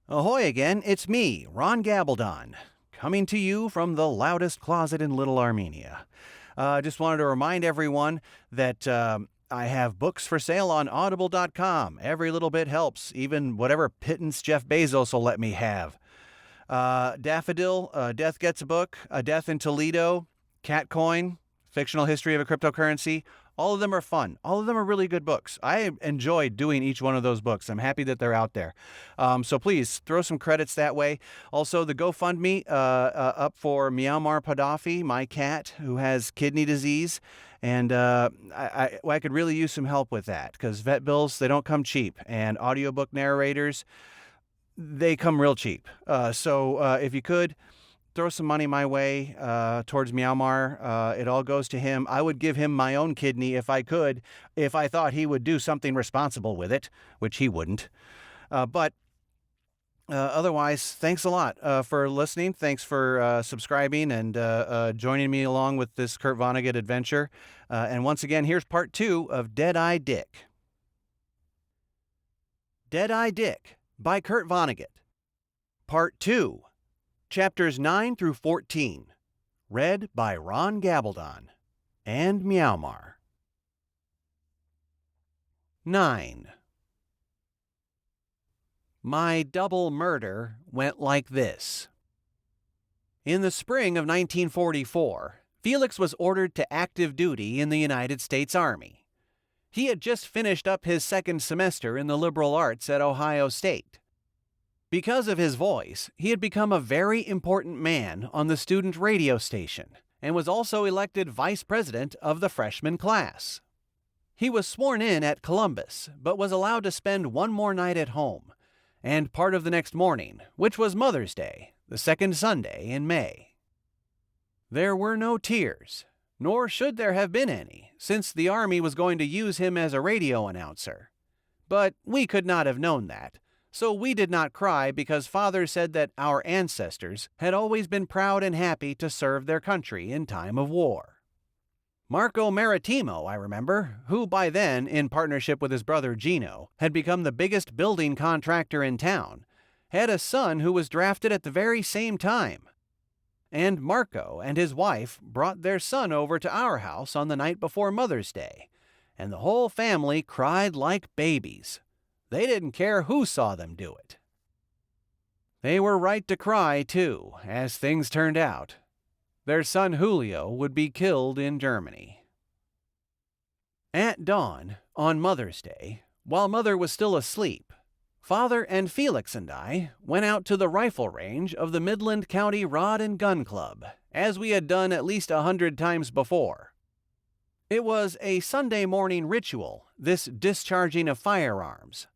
Ahoy again, it's me, Ron Gabaldon, coming to you from the loudest closet in Little Armenia. Just wanted to remind everyone that I have books for sale on audible.com. Every little bit helps, even whatever pittance Jeff Bezos will let me have. Daffodil, Death Gets a Book, A Death in Toledo, Catcoin, Fictional History of a Cryptocurrency. All of them are fun. All of them are really good books. I enjoy doing each one of those books. I'm happy that they're out there. So please throw some credits that way. Also, the GoFundMe up for Meowmar Padafi, my cat who has kidney disease. And I could really use some help with that because vet bills, they don't come cheap. And audiobook narrators, they come real cheap. So if you could, throw some money my way towards Meowmar. It all goes to him. I would give him my own kidney if I could, if I thought he would do something responsible with it, which he wouldn't. But otherwise, thanks a lot for listening. Thanks for subscribing and joining me along with this Kurt Vonnegut adventure. And once again, here's part 2 of Deadeye Dick. Deadeye Dick by Kurt Vonnegut. Part 2. Chapters 9 through 14, read by Ron Gabaldon and Meowmar. 9. My double murder went like this. In the spring of 1944, Felix was ordered to active duty in the United States Army. He had just finished up his second semester in the liberal arts at Ohio State. Because of his voice, he had become a very important man on the student radio station and was also elected vice president of the freshman class. He was sworn in at Columbus, but was allowed to spend one more night at home and part of the next morning, which was Mother's Day, the second Sunday in May. There were no tears, nor should there have been any, since the Army was going to use him as a radio announcer. But we could not have known that. So we did not cry because Father said that our ancestors had always been proud and happy to serve their country in time of war. Marco Maritimo, I remember, who by then, in partnership with his brother Gino, had become the biggest building contractor in town, had a son who was drafted at the very same time. And Marco and his wife brought their son over to our house on the night before Mother's Day, and the whole family cried like babies. They didn't care who saw them do it. They were right to cry, too, as things turned out. Their son Julio would be killed in Germany. At dawn, on Mother's Day, while Mother was still asleep, Father and Felix and I went out to the rifle range of the Midland County Rod and Gun Club, as we had done at least 100 times before. It was a Sunday morning ritual, this discharging of firearms.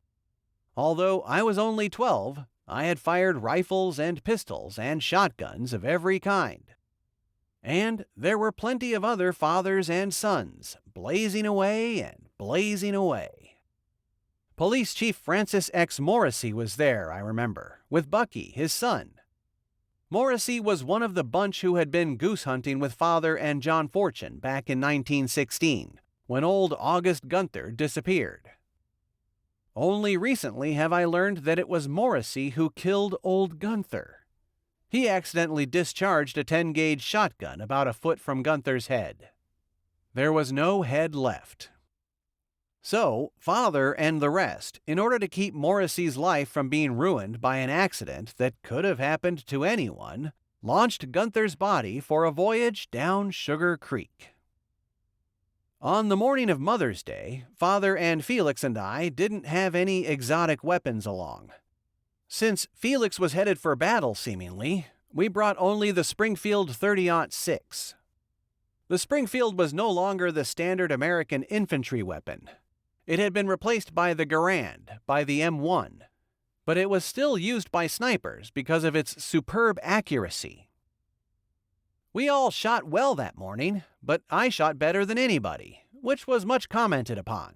Although I was only 12, I had fired rifles and pistols and shotguns of every kind. And there were plenty of other fathers and sons, blazing away and blazing away. Police Chief Francis X. Morrissey was there, I remember, with Bucky, his son. Morrissey was one of the bunch who had been goose hunting with Father and John Fortune back in 1916, when old August Gunther disappeared. Only recently have I learned that it was Morrissey who killed old Gunther. He accidentally discharged a 10-gauge shotgun about a foot from Gunther's head. There was no head left. So, Father and the rest, in order to keep Morrissey's life from being ruined by an accident that could have happened to anyone, launched Gunther's body for a voyage down Sugar Creek. On the morning of Mother's Day, Father and Felix and I didn't have any exotic weapons along. Since Felix was headed for battle, seemingly, we brought only the Springfield 30-06. The Springfield was no longer the standard American infantry weapon. It had been replaced by the Garand, by the M1, but it was still used by snipers because of its superb accuracy. We all shot well that morning, but I shot better than anybody, which was much commented upon.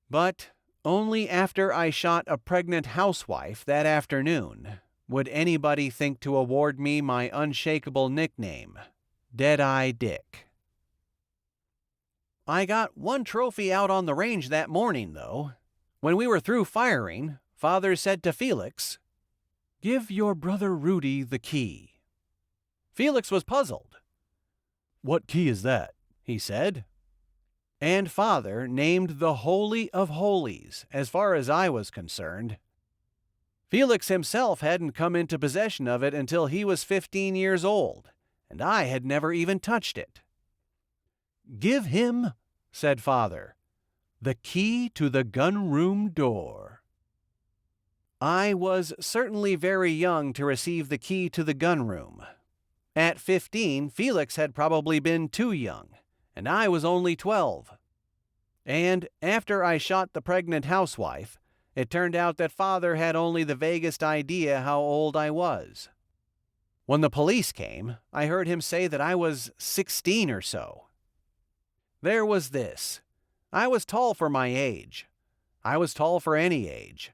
But only after I shot a pregnant housewife that afternoon would anybody think to award me my unshakable nickname, Deadeye Dick. I got one trophy out on the range that morning, though. When we were through firing, Father said to Felix, Give your brother Rudy the key." Felix was puzzled. "What key is that?" he said. And Father named the Holy of Holies, as far as I was concerned. Felix himself hadn't come into possession of it until he was 15 years old, and I had never even touched it. "Give him," said Father, "the key to the gunroom door." I was certainly very young to receive the key to the gunroom. At 15, Felix had probably been too young, and I was only 12. And after I shot the pregnant housewife, it turned out that Father had only the vaguest idea how old I was. When the police came, I heard him say that I was 16 or so. There was this. I was tall for my age. I was tall for any age,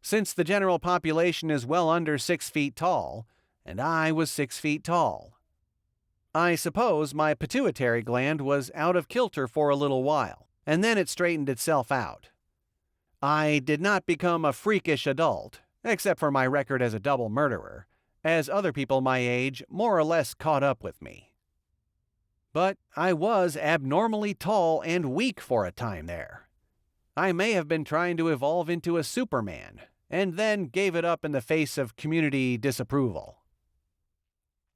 since the general population is well under 6 feet tall, and I was 6 feet tall. I suppose my pituitary gland was out of kilter for a little while, and then it straightened itself out. I did not become a freakish adult, except for my record as a double murderer, as other people my age more or less caught up with me. But I was abnormally tall and weak for a time there. I may have been trying to evolve into a Superman, and then gave it up in the face of community disapproval.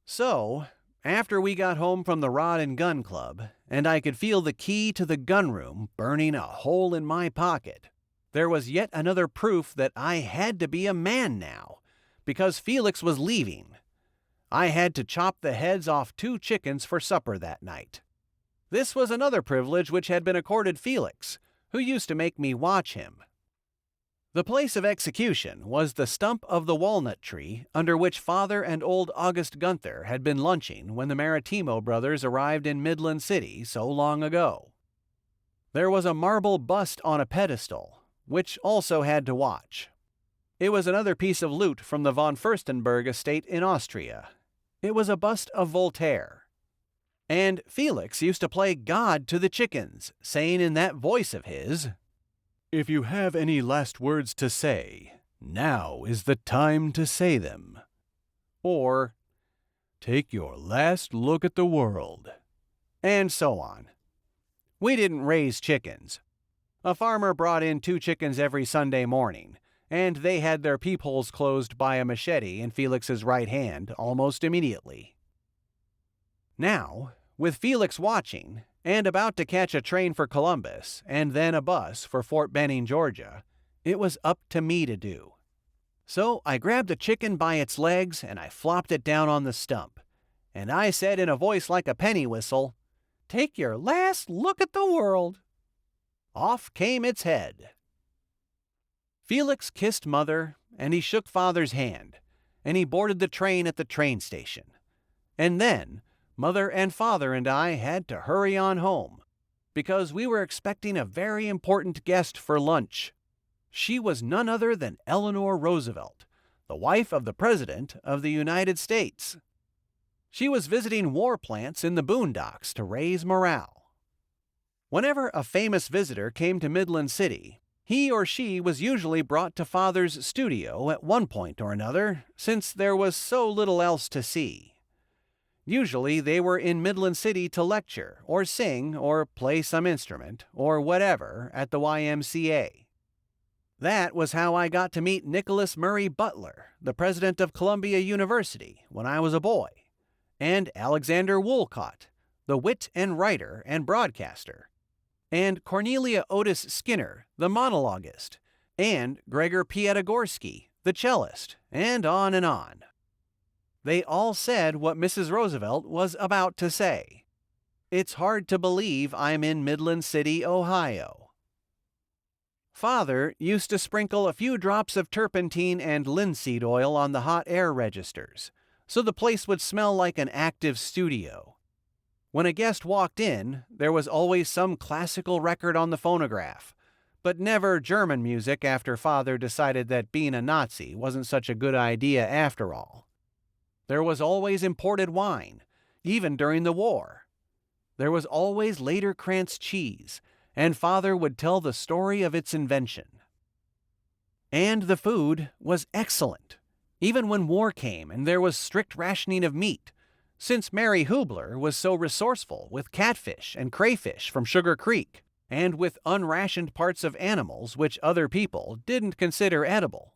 So, after we got home from the Rod and Gun Club, and I could feel the key to the gunroom burning a hole in my pocket, there was yet another proof that I had to be a man now, because Felix was leaving. I had to chop the heads off 2 chickens for supper that night. This was another privilege which had been accorded Felix, who used to make me watch him. The place of execution was the stump of the walnut tree under which Father and old August Gunther had been lunching when the Maritimo brothers arrived in Midland City so long ago. There was a marble bust on a pedestal, which also had to watch. It was another piece of loot from the von Furstenberg estate in Austria. It was a bust of Voltaire. And Felix used to play God to the chickens, saying in that voice of his, "If you have any last words to say, now is the time to say them." Or, "Take your last look at the world." And so on. We didn't raise chickens. A farmer brought in 2 chickens every Sunday morning, and they had their peepholes closed by a machete in Felix's right hand almost immediately. Now, with Felix watching, and about to catch a train for Columbus, and then a bus for Fort Benning, Georgia, it was up to me to do. So I grabbed the chicken by its legs and I flopped it down on the stump, and I said in a voice like a penny whistle, "Take your last look at the world." Off came its head. Felix kissed Mother, and he shook Father's hand, and he boarded the train at the train station. And then Mother and Father and I had to hurry on home, because we were expecting a very important guest for lunch. She was none other than Eleanor Roosevelt, the wife of the President of the United States. She was visiting war plants in the boondocks to raise morale. Whenever a famous visitor came to Midland City, he or she was usually brought to Father's studio at one point or another, since there was so little else to see. Usually they were in Midland City to lecture, or sing, or play some instrument, or whatever at the YMCA. That was how I got to meet Nicholas Murray Butler, the president of Columbia University, when I was a boy, and Alexander Woolcott, the wit and writer and broadcaster, and Cornelia Otis Skinner, the monologuist, and Gregor Piatigorsky, the cellist, and on and on. They all said what Mrs. Roosevelt was about to say. It's hard to believe I'm in Midland City, Ohio. Father used to sprinkle a few drops of turpentine and linseed oil on the hot air registers, so the place would smell like an active studio. When a guest walked in, there was always some classical record on the phonograph, but never German music after Father decided that being a Nazi wasn't such a good idea after all. There was always imported wine, even during the war. There was always Lederkrantz cheese, and Father would tell the story of its invention. And the food was excellent, even when war came and there was strict rationing of meat, since Mary Hubler was so resourceful with catfish and crayfish from Sugar Creek, and with unrationed parts of animals which other people didn't consider edible.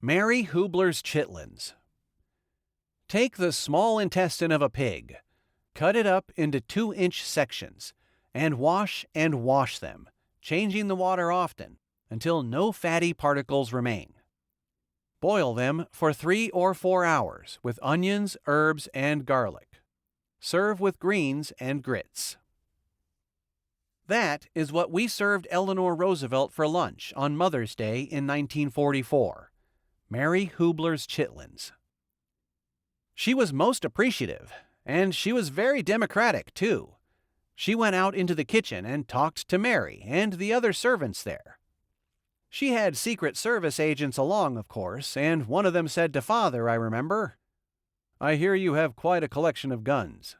Mary Hubler's chitlins. Take the small intestine of a pig, cut it up into 2-inch sections, and wash them, changing the water often, until no fatty particles remain. Boil them for 3 or 4 hours with onions, herbs, and garlic. Serve with greens and grits. That is what we served Eleanor Roosevelt for lunch on Mother's Day in 1944. Mary Hubler's chitlins. She was most appreciative, and she was very democratic, too. She went out into the kitchen and talked to Mary and the other servants there. She had Secret Service agents along, of course, and one of them said to Father, I remember, "I hear you have quite a collection of guns."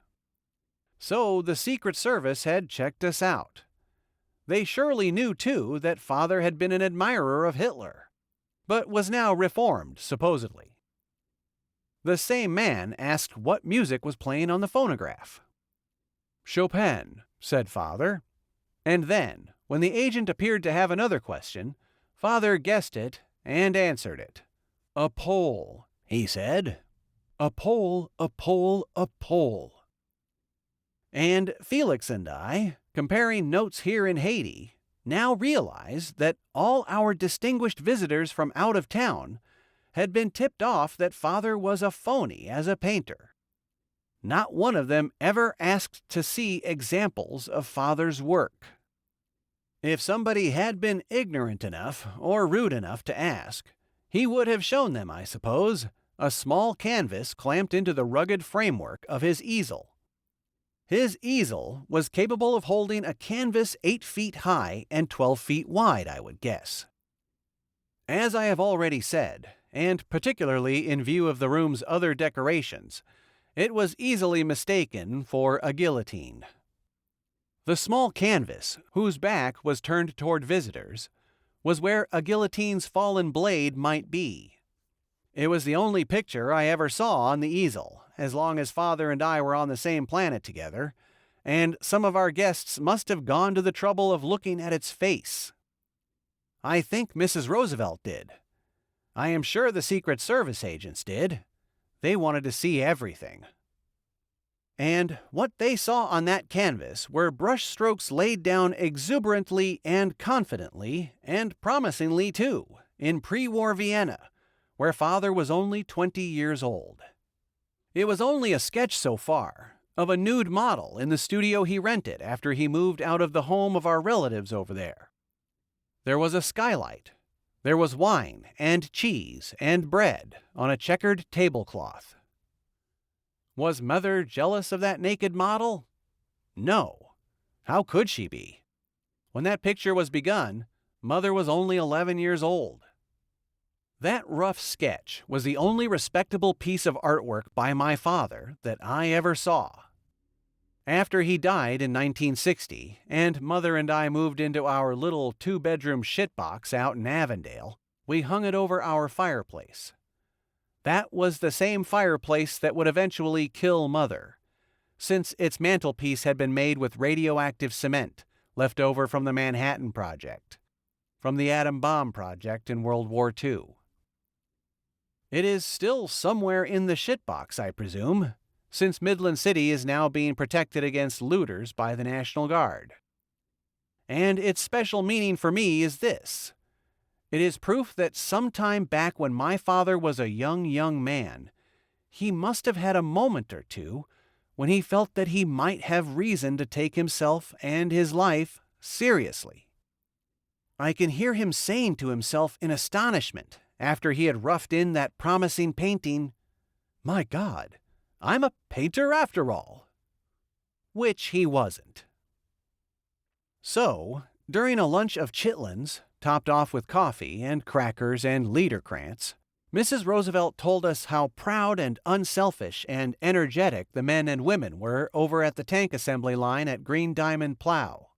So the Secret Service had checked us out. They surely knew, too, that Father had been an admirer of Hitler, but was now reformed, supposedly. The same man asked what music was playing on the phonograph. "Chopin," said Father. And then, when the agent appeared to have another question, Father guessed it and answered it. "A Pole," he said. "A Pole, a Pole, a Pole." And Felix and I, comparing notes here in Haiti, now realize that all our distinguished visitors from out of town had been tipped off that Father was a phony as a painter. Not one of them ever asked to see examples of Father's work. If somebody had been ignorant enough or rude enough to ask, he would have shown them, I suppose, a small canvas clamped into the rugged framework of his easel. His easel was capable of holding a canvas 8 feet high and 12 feet wide, I would guess. As I have already said, and particularly in view of the room's other decorations, it was easily mistaken for a guillotine. The small canvas, whose back was turned toward visitors, was where a guillotine's fallen blade might be. It was the only picture I ever saw on the easel, as long as Father and I were on the same planet together, and some of our guests must have gone to the trouble of looking at its face. I think Mrs. Roosevelt did. I am sure the Secret Service agents did. They wanted to see everything. And what they saw on that canvas were brushstrokes laid down exuberantly and confidently, and promisingly too, in pre-war Vienna, where Father was only 20 years old. It was only a sketch so far, of a nude model in the studio he rented after he moved out of the home of our relatives over there. There was a skylight. There was wine and cheese and bread on a checkered tablecloth. Was Mother jealous of that naked model? No. How could she be? When that picture was begun, Mother was only 11 years old. That rough sketch was the only respectable piece of artwork by my father that I ever saw. After he died in 1960, and Mother and I moved into our little 2-bedroom shitbox out in Avondale, we hung it over our fireplace. That was the same fireplace that would eventually kill Mother, since its mantelpiece had been made with radioactive cement left over from the Manhattan Project, from the atom bomb project in World War II. It is still somewhere in the shitbox, I presume, since Midland City is now being protected against looters by the National Guard. And its special meaning for me is this. It is proof that sometime back when my father was a young man, he must have had a moment or two when he felt that he might have reason to take himself and his life seriously. I can hear him saying to himself in astonishment after he had roughed in that promising painting, "My God, I'm a painter after all." Which he wasn't. So, during a lunch of chitlins, topped off with coffee and crackers and Liederkrantz, Mrs. Roosevelt told us how proud and unselfish and energetic the men and women were over at the tank assembly line at Green Diamond Plow.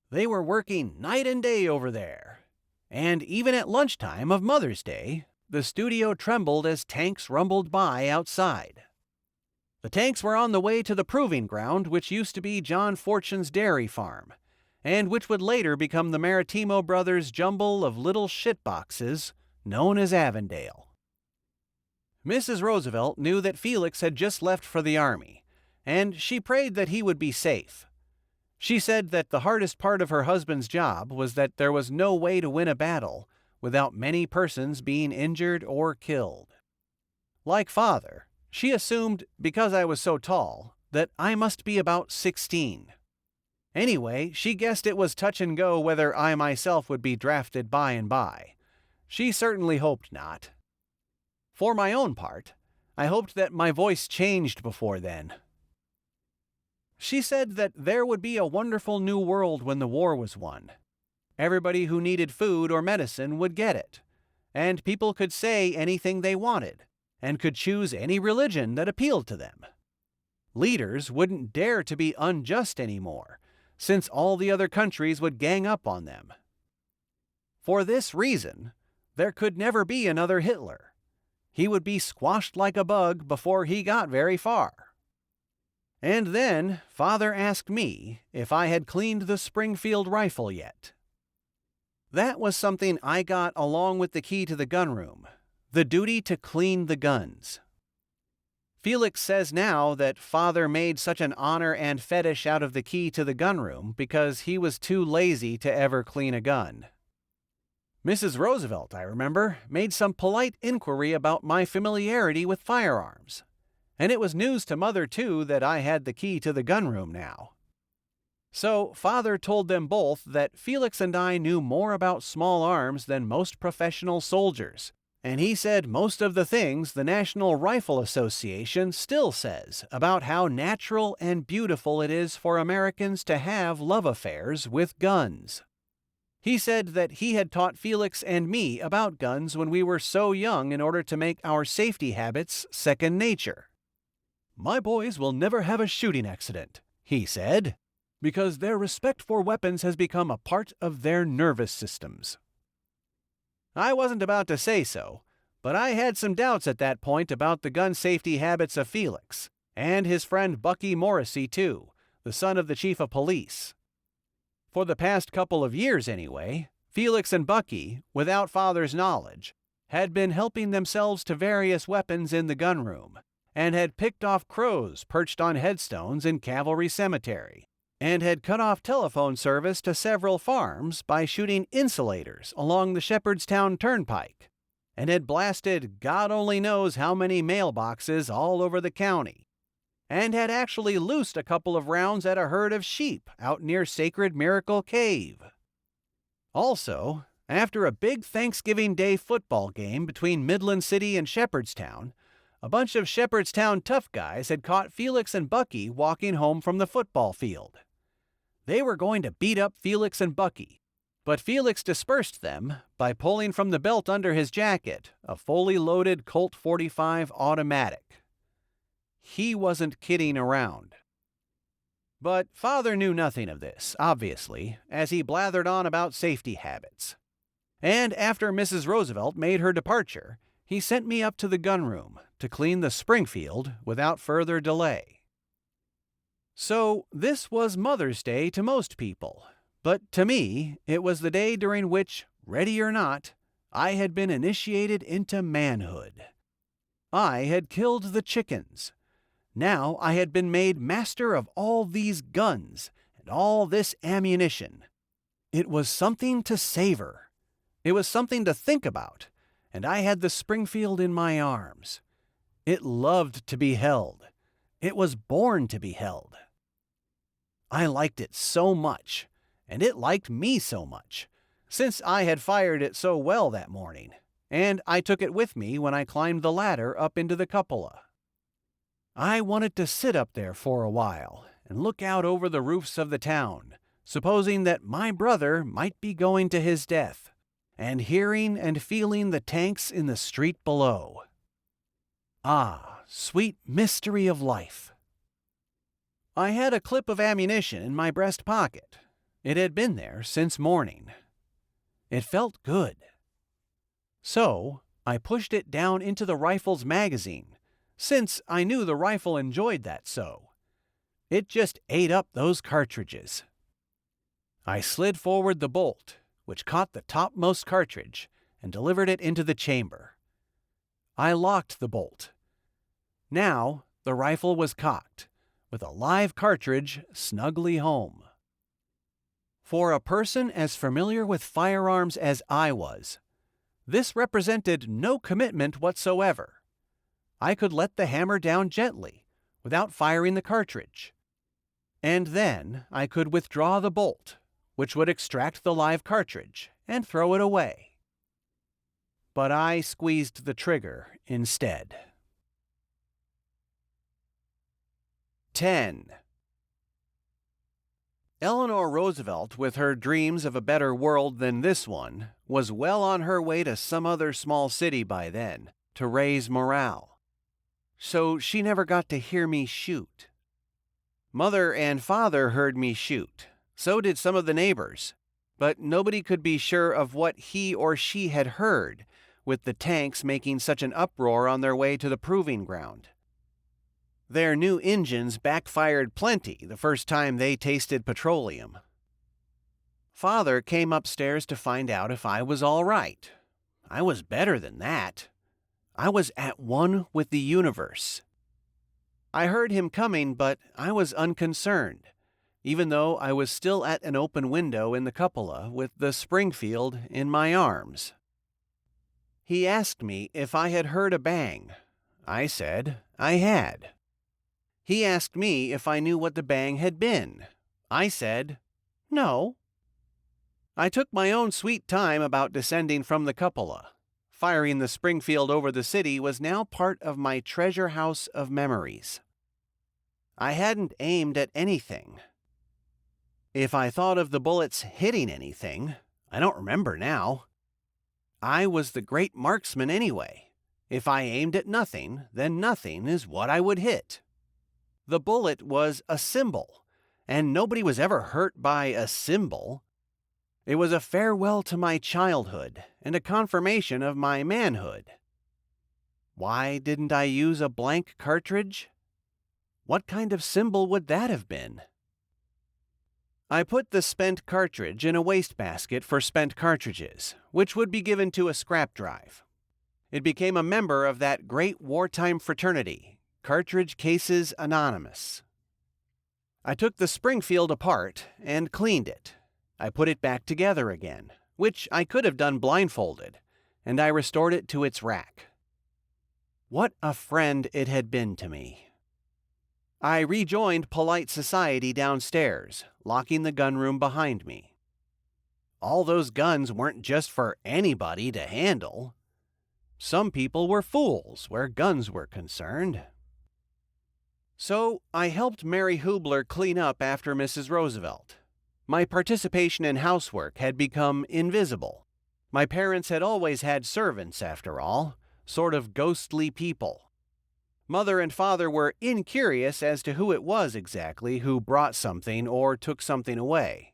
They were working night and day over there. And even at lunchtime of Mother's Day, the studio trembled as tanks rumbled by outside. The tanks were on the way to the proving ground which used to be John Fortune's dairy farm, and which would later become the Maritimo brothers' jumble of little shitboxes known as Avondale. Mrs. Roosevelt knew that Felix had just left for the army, and she prayed that he would be safe. She said that the hardest part of her husband's job was that there was no way to win a battle without many persons being injured or killed. Like Father, she assumed, because I was so tall, that I must be about 16. Anyway, she guessed it was touch and go whether I myself would be drafted by and by. She certainly hoped not. For my own part, I hoped that my voice changed before then. She said that there would be a wonderful new world when the war was won. Everybody who needed food or medicine would get it, and people could say anything they wanted, and could choose any religion that appealed to them. Leaders wouldn't dare to be unjust anymore, since all the other countries would gang up on them. For this reason, there could never be another Hitler. He would be squashed like a bug before he got very far. And then Father asked me if I had cleaned the Springfield rifle yet. That was something I got along with the key to the gunroom, the duty to clean the guns. Felix says now that Father made such an honor and fetish out of the key to the gunroom because he was too lazy to ever clean a gun. Mrs. Roosevelt, I remember, made some polite inquiry about my familiarity with firearms. And it was news to Mother, too, that I had the key to the gunroom now. So Father told them both that Felix and I knew more about small arms than most professional soldiers, and he said most of the things the National Rifle Association still says about how natural and beautiful it is for Americans to have love affairs with guns. He said that he had taught Felix and me about guns when we were so young in order to make our safety habits second nature. "My boys will never have a shooting accident," he said, "because their respect for weapons has become a part of their nervous systems." I wasn't about to say so, but I had some doubts at that point about the gun safety habits of Felix, and his friend Bucky Morrissey too, the son of the chief of police. For the past couple of years anyway, Felix and Bucky, without Father's knowledge, had been helping themselves to various weapons in the gunroom, and had picked off crows perched on headstones in Cavalry Cemetery, and had cut off telephone service to several farms by shooting insulators along the Shepherdstown Turnpike, and had blasted God only knows how many mailboxes all over the county, and had actually loosed a couple of rounds at a herd of sheep out near Sacred Miracle Cave. Also, after a big Thanksgiving Day football game between Midland City and Shepherdstown, a bunch of Shepherdstown tough guys had caught Felix and Bucky walking home from the football field. They were going to beat up Felix and Bucky, but Felix dispersed them by pulling from the belt under his jacket a fully loaded Colt .45 automatic. He wasn't kidding around. But Father knew nothing of this, obviously, as he blathered on about safety habits. And after Mrs. Roosevelt made her departure, he sent me up to the gunroom to clean the Springfield without further delay. So this was Mother's Day to most people, but to me it was the day during which, ready or not, I had been initiated into manhood. I had killed the chickens. Now I had been made master of all these guns and all this ammunition. It was something to savor. It was something to think about, and I had the Springfield in my arms. It loved to be held. It was born to be held. I liked it so much, and it liked me so much, since I had fired it so well that morning, and I took it with me when I climbed the ladder up into the cupola. I wanted to sit up there for a while and look out over the roofs of the town, supposing that my brother might be going to his death, and hearing and feeling the tanks in the street below. Ah, sweet mystery of life. I had a clip of ammunition in my breast pocket. It had been there since morning. It felt good. So I pushed it down into the rifle's magazine, since I knew the rifle enjoyed that so. It just ate up those cartridges. I slid forward the bolt, which caught the topmost cartridge, and delivered it into the chamber. I locked the bolt. Now the rifle was cocked, with a live cartridge snugly home. For a person as familiar with firearms as I was, this represented no commitment whatsoever. I could let the hammer down gently, without firing the cartridge. And then I could withdraw the bolt, which would extract the live cartridge, and throw it away. But I squeezed the trigger instead. 10. Eleanor Roosevelt, with her dreams of a better world than this one, was well on her way to some other small city by then, to raise morale. So she never got to hear me shoot. Mother and Father heard me shoot. So did some of the neighbors. But nobody could be sure of what he or she had heard, with the tanks making such an uproar on their way to the proving ground. Their new engines backfired plenty the first time they tasted petroleum. Father came upstairs to find out if I was all right. I was better than that. I was at one with the universe. I heard him coming, but I was unconcerned, even though I was still at an open window in the cupola with the Springfield in my arms. He asked me if I had heard a bang. I said I had. He asked me if I knew what the bang had been. I said, no. I took my own sweet time about descending from the cupola. Firing the Springfield over the city was now part of my treasure house of memories. I hadn't aimed at anything. If I thought of the bullets hitting anything, I don't remember now. I was the great marksman anyway. If I aimed at nothing, then nothing is what I would hit. The bullet was a symbol, and nobody was ever hurt by a symbol. It was a farewell to my childhood and a confirmation of my manhood. Why didn't I use a blank cartridge? What kind of symbol would that have been? I put the spent cartridge in a wastebasket for spent cartridges, which would be given to a scrap drive. It became a member of that great wartime fraternity, Cartridge Cases Anonymous. I took the Springfield apart and cleaned it. I put it back together again, which I could have done blindfolded, and I restored it to its rack. What a friend it had been to me. I rejoined polite society downstairs, locking the gunroom behind me. All those guns weren't just for anybody to handle. Some people were fools where guns were concerned. So I helped Mary Hubler clean up after Mrs. Roosevelt. My participation in housework had become invisible. My parents had always had servants, after all, sort of ghostly people. Mother and Father were incurious as to who it was exactly who brought something or took something away.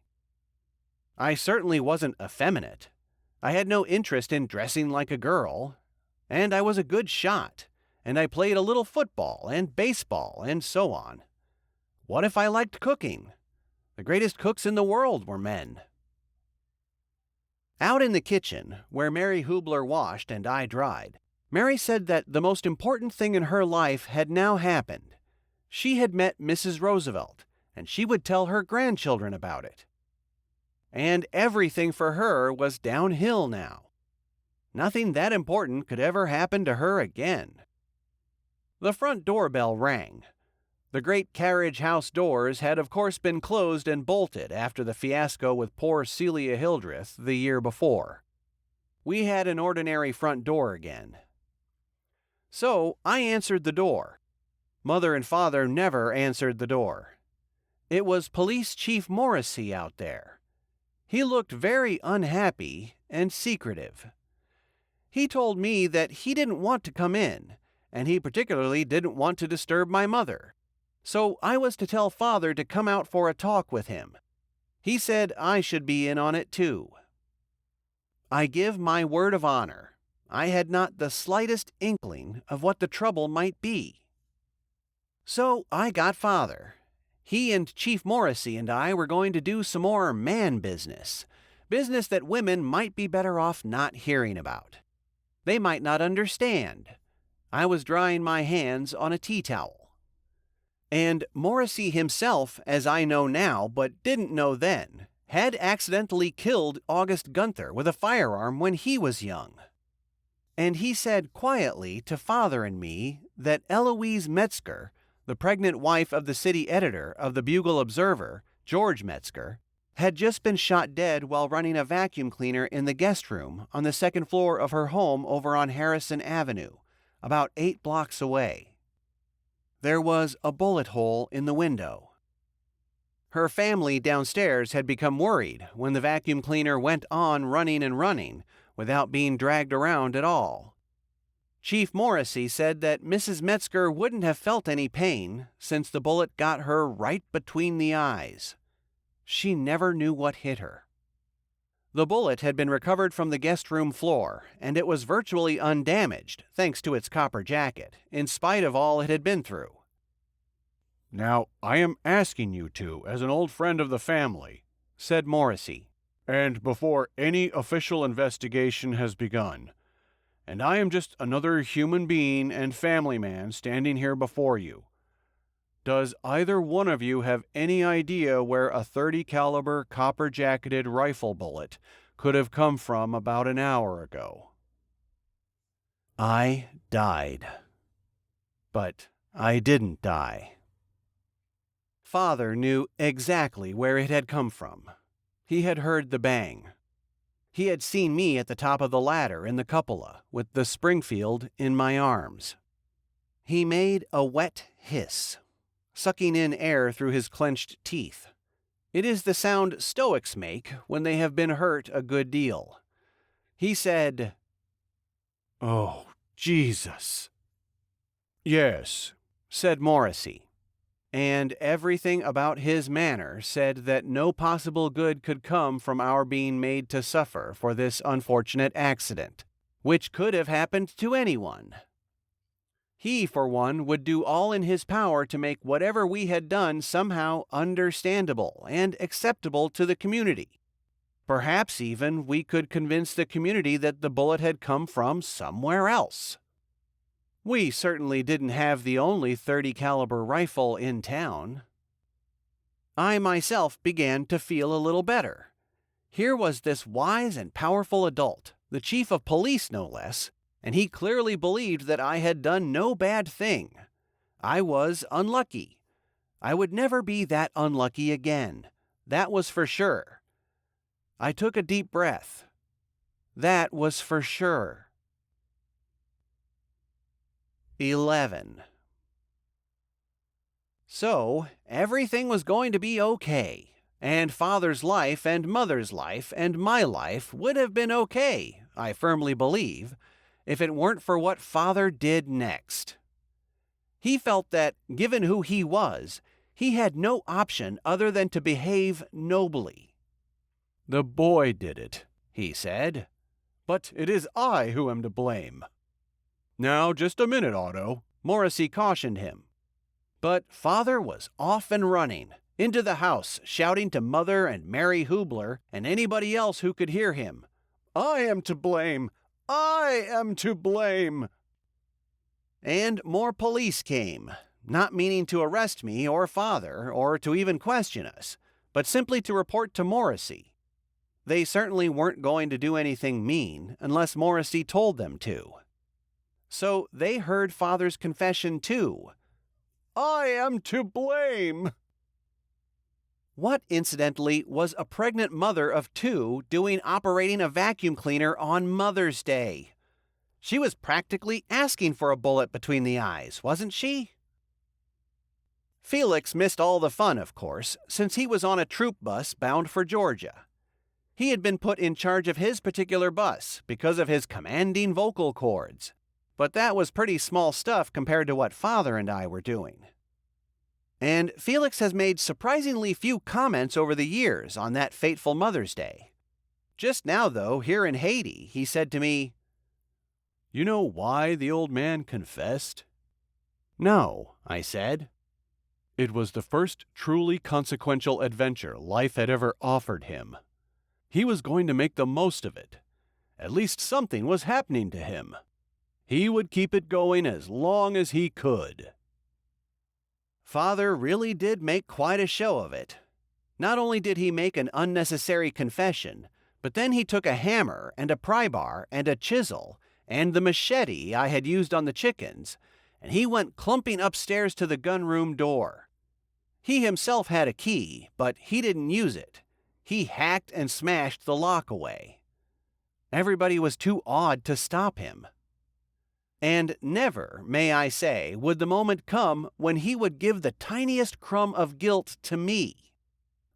I certainly wasn't effeminate. I had no interest in dressing like a girl, and I was a good shot, and I played a little football and baseball and so on. What if I liked cooking? The greatest cooks in the world were men. Out in the kitchen, where Mary Hubler washed and I dried, Mary said that the most important thing in her life had now happened. She had met Mrs. Roosevelt, and she would tell her grandchildren about it. And everything for her was downhill now. Nothing that important could ever happen to her again. The front doorbell rang. The great carriage house doors had of course been closed and bolted after the fiasco with poor Celia Hildreth the year before. We had an ordinary front door again. So I answered the door. Mother and Father never answered the door. It was Police Chief Morrissey out there. He looked very unhappy and secretive. He told me that he didn't want to come in, and he particularly didn't want to disturb my mother. So I was to tell Father to come out for a talk with him. He said I should be in on it too. I give my word of honor. I had not the slightest inkling of what the trouble might be. So I got Father. He and Chief Morrissey and I were going to do some more man business that women might be better off not hearing about. They might not understand. I was drying my hands on a tea towel. And Morrissey himself, as I know now but didn't know then, had accidentally killed August Gunther with a firearm when he was young. And he said quietly to Father and me that Eloise Metzger, the pregnant wife of the city editor of the Bugle Observer, George Metzger, had just been shot dead while running a vacuum cleaner in the guest room on the second floor of her home over on Harrison Avenue, about 8 blocks away. There was a bullet hole in the window. Her family downstairs had become worried when the vacuum cleaner went on running and running without being dragged around at all. Chief Morrissey said that Mrs. Metzger wouldn't have felt any pain since the bullet got her right between the eyes. She never knew what hit her. The bullet had been recovered from the guest room floor, and it was virtually undamaged thanks to its copper jacket, in spite of all it had been through. "Now, I am asking you to, as an old friend of the family," said Morrissey, "and before any official investigation has begun, and I am just another human being and family man standing here before you. Does either one of you have any idea where a .30 caliber copper-jacketed rifle bullet could have come from about an hour ago?" I died. But I didn't die. Father knew exactly where it had come from. He had heard the bang. He had seen me at the top of the ladder in the cupola with the Springfield in my arms. He made a wet hiss, sucking in air through his clenched teeth. It is the sound Stoics make when they have been hurt a good deal. He said, "Oh, Jesus." "Yes," said Morrissey. And everything about his manner said that no possible good could come from our being made to suffer for this unfortunate accident, which could have happened to anyone. He, for one, would do all in his power to make whatever we had done somehow understandable and acceptable to the community. Perhaps even we could convince the community that the bullet had come from somewhere else. We certainly didn't have the only .30 caliber rifle in town. I myself began to feel a little better. Here was this wise and powerful adult, the chief of police no less, and he clearly believed that I had done no bad thing. I was unlucky. I would never be that unlucky again. That was for sure. I took a deep breath. That was for sure. 11. So, everything was going to be okay, and Father's life and Mother's life and my life would have been okay, I firmly believe, if it weren't for what Father did next. He felt that, given who he was, he had no option other than to behave nobly. "The boy did it," he said, "but it is I who am to blame." "Now, just a minute, Otto," Morrissey cautioned him. But Father was off and running, into the house, shouting to Mother and Mary Hubler and anybody else who could hear him. "I am to blame! I am to blame!" And more police came, not meaning to arrest me or Father or to even question us, but simply to report to Morrissey. They certainly weren't going to do anything mean unless Morrissey told them to. So they heard Father's confession too. "I am to blame!" What, incidentally, was a pregnant mother of 2 doing operating a vacuum cleaner on Mother's Day? She was practically asking for a bullet between the eyes, wasn't she? Felix missed all the fun, of course, since he was on a troop bus bound for Georgia. He had been put in charge of his particular bus because of his commanding vocal cords. But that was pretty small stuff compared to what Father and I were doing. And Felix has made surprisingly few comments over the years on that fateful Mother's Day. Just now, though, here in Haiti, he said to me, You know why the old man confessed? No, I said. It was the first truly consequential adventure life had ever offered him. He was going to make the most of it. At least something was happening to him. He would keep it going as long as he could. Father really did make quite a show of it. Not only did he make an unnecessary confession, but then he took a hammer and a pry bar and a chisel and the machete I had used on the chickens, and he went clumping upstairs to the gunroom door. He himself had a key, but he didn't use it. He hacked and smashed the lock away. Everybody was too awed to stop him. And never, may I say, would the moment come when he would give the tiniest crumb of guilt to me.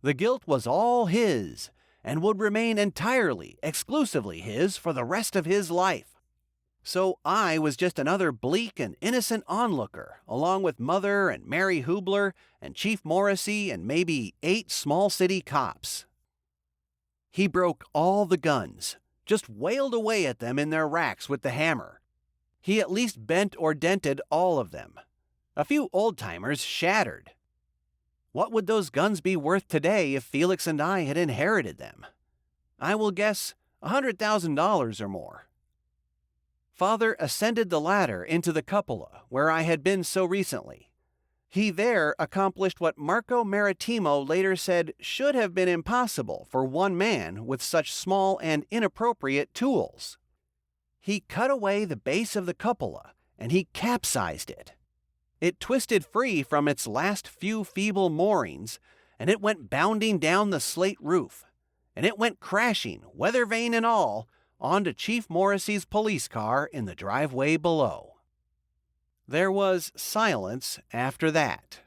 The guilt was all his, and would remain entirely, exclusively his for the rest of his life. So I was just another bleak and innocent onlooker, along with Mother and Mary Hubler and Chief Morrissey and maybe 8 small city cops. He broke all the guns, just wailed away at them in their racks with the hammer. He at least bent or dented all of them. A few old-timers shattered. What would those guns be worth today if Felix and I had inherited them? I will guess $100,000 or more. Father ascended the ladder into the cupola where I had been so recently. He there accomplished what Marco Maritimo later said should have been impossible for one man with such small and inappropriate tools. He cut away the base of the cupola, and he capsized it. It twisted free from its last few feeble moorings, and it went bounding down the slate roof, and it went crashing, weather vane and all, onto Chief Morrissey's police car in the driveway below. There was silence after that.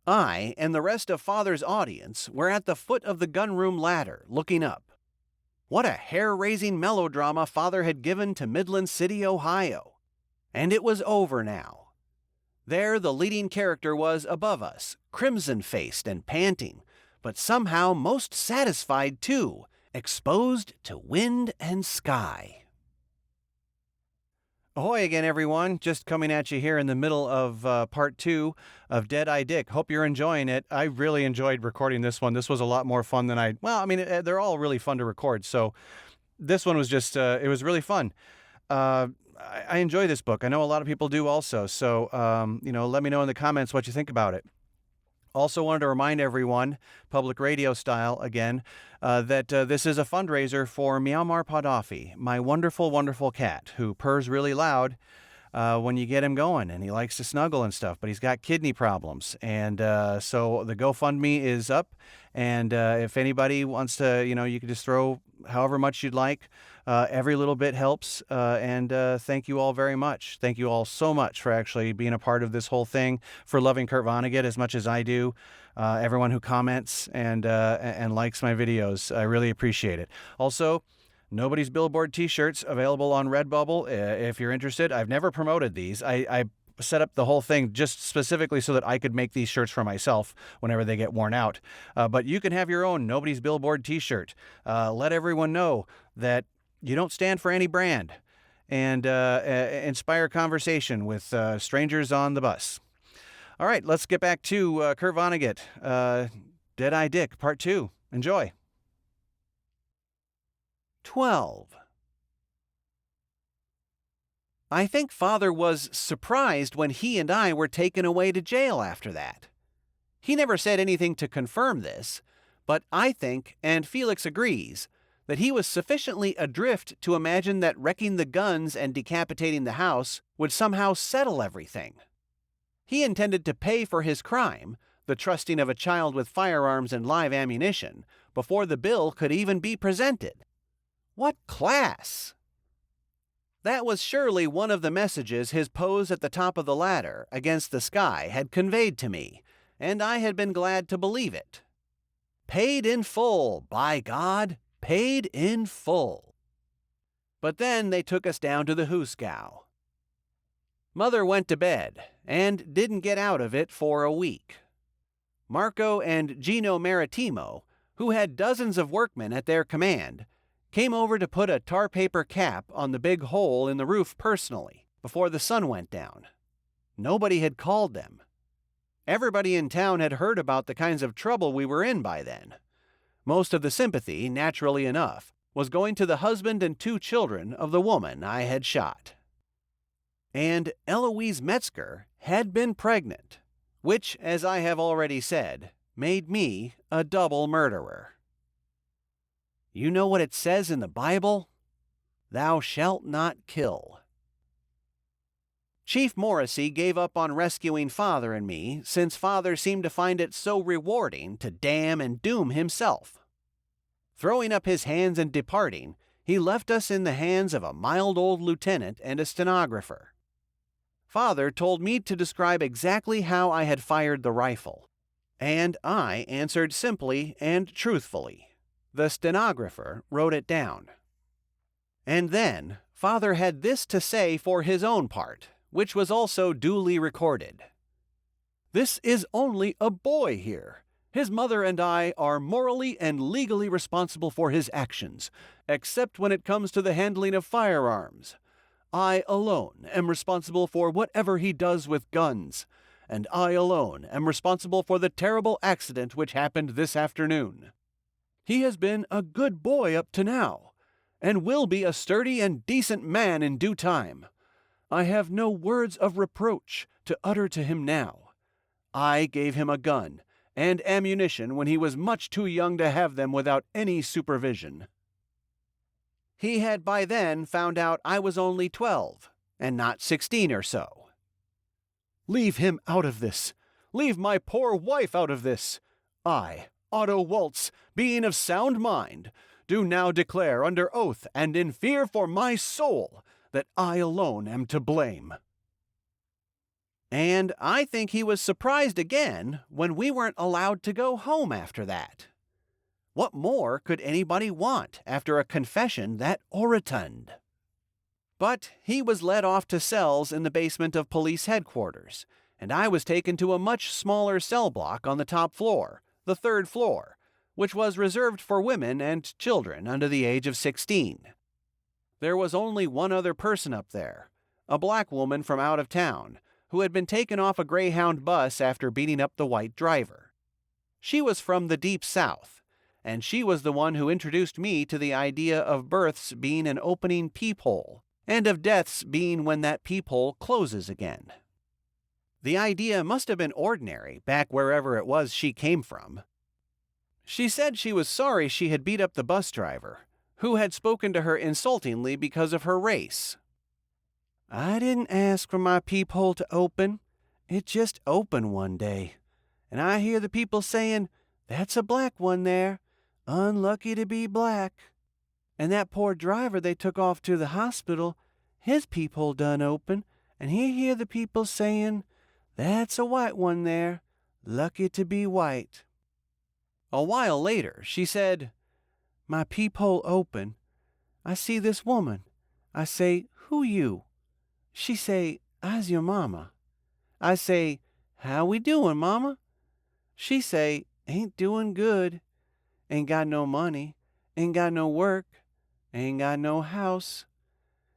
I and the rest of Father's audience were at the foot of the gunroom ladder, looking up. What a hair-raising melodrama Father had given to Midland City, Ohio. And it was over now. There the leading character was above us, crimson-faced and panting, but somehow most satisfied too, exposed to wind and sky. Ahoy again, everyone. Just coming at you here in the middle of part 2 of Deadeye Dick. Hope you're enjoying it. I really enjoyed recording this one. This was a lot more fun than they're all really fun to record. So this one was just, it was really fun. I enjoy this book. I know a lot of people do also. So, let me know in the comments what you think about it. Also wanted to remind everyone, public radio style again, that this is a fundraiser for Meowmar Podolphy, my wonderful, wonderful cat who purrs really loud when you get him going, and he likes to snuggle and stuff, but he's got kidney problems. And so the GoFundMe is up, and if anybody wants to, you can just throw however much you'd like. Every little bit helps, and thank you all very much. Thank you all so much for actually being a part of this whole thing, for loving Kurt Vonnegut as much as I do. Everyone who comments and likes my videos, I really appreciate it. Also, Nobody's Billboard t-shirts available on Redbubble if you're interested. I've never promoted these. I set up the whole thing just specifically so that I could make these shirts for myself whenever they get worn out. But you can have your own Nobody's Billboard t-shirt. Let everyone know that you don't stand for any brand, and inspire conversation with strangers on the bus. All right, let's get back to Kurt Vonnegut, Deadeye Dick, Part 2. Enjoy. 12. I think Father was surprised when he and I were taken away to jail after that. He never said anything to confirm this, but I think, and Felix agrees, that he was sufficiently adrift to imagine that wrecking the guns and decapitating the house would somehow settle everything. He intended to pay for his crime, the trusting of a child with firearms and live ammunition, before the bill could even be presented. What class! That was surely one of the messages his pose at the top of the ladder against the sky had conveyed to me, and I had been glad to believe it. Paid in full, by God, paid in full. But then they took us down to the Hooskow. Mother went to bed, and didn't get out of it for a week. Marco and Gino Maritimo, who had dozens of workmen at their command, came over to put a tar paper cap on the big hole in the roof personally before the sun went down. Nobody had called them. Everybody in town had heard about the kinds of trouble we were in by then. Most of the sympathy, naturally enough, was going to the husband and 2 children of the woman I had shot. And Eloise Metzger had been pregnant, which, as I have already said, made me a double murderer. You know what it says in the Bible? Thou shalt not kill. Chief Morrissey gave up on rescuing Father and me since Father seemed to find it so rewarding to damn and doom himself. Throwing up his hands and departing, he left us in the hands of a mild old lieutenant and a stenographer. Father told me to describe exactly how I had fired the rifle, and I answered simply and truthfully. The stenographer wrote it down. And then Father had this to say for his own part, which was also duly recorded. This is only a boy here. His mother and I are morally and legally responsible for his actions, except when it comes to the handling of firearms. I alone am responsible for whatever he does with guns, and I alone am responsible for the terrible accident which happened this afternoon. He has been a good boy up to now, and will be a sturdy and decent man in due time. I have no words of reproach to utter to him now. I gave him a gun and ammunition when he was much too young to have them without any supervision. He had by then found out I was only 12, and not 16 or so. Leave him out of this. Leave my poor wife out of this. I, Otto Waltz, being of sound mind, do now declare under oath and in fear for my soul that I alone am to blame. And I think he was surprised again when we weren't allowed to go home after that. What more could anybody want after a confession that orotund? But he was led off to cells in the basement of police headquarters, and I was taken to a much smaller cell block on the top floor, the 3rd floor, which was reserved for women and children under the age of 16. There was only one other person up there, a black woman from out of town, who had been taken off a Greyhound bus after beating up the white driver. She was from the Deep South, and she was the one who introduced me to the idea of births being an opening peephole, and of deaths being when that peephole closes again. The idea must have been ordinary back wherever it was she came from. She said she was sorry she had beat up the bus driver, who had spoken to her insultingly because of her race. I didn't ask for my peephole to open. It just opened one day. And I hear the people saying, "That's a black one there. Unlucky to be black." And that poor driver they took off to the hospital, his peephole done open, and he hear the people saying, "That's a white one there. Lucky to be white." A while later, she said, "My peephole open. I see this woman. I say, 'Who you?' She say, 'I's your mama.' I say, 'How we doin', mama?' She say, 'Ain't doin' good. Ain't got no money. Ain't got no work. Ain't got no house.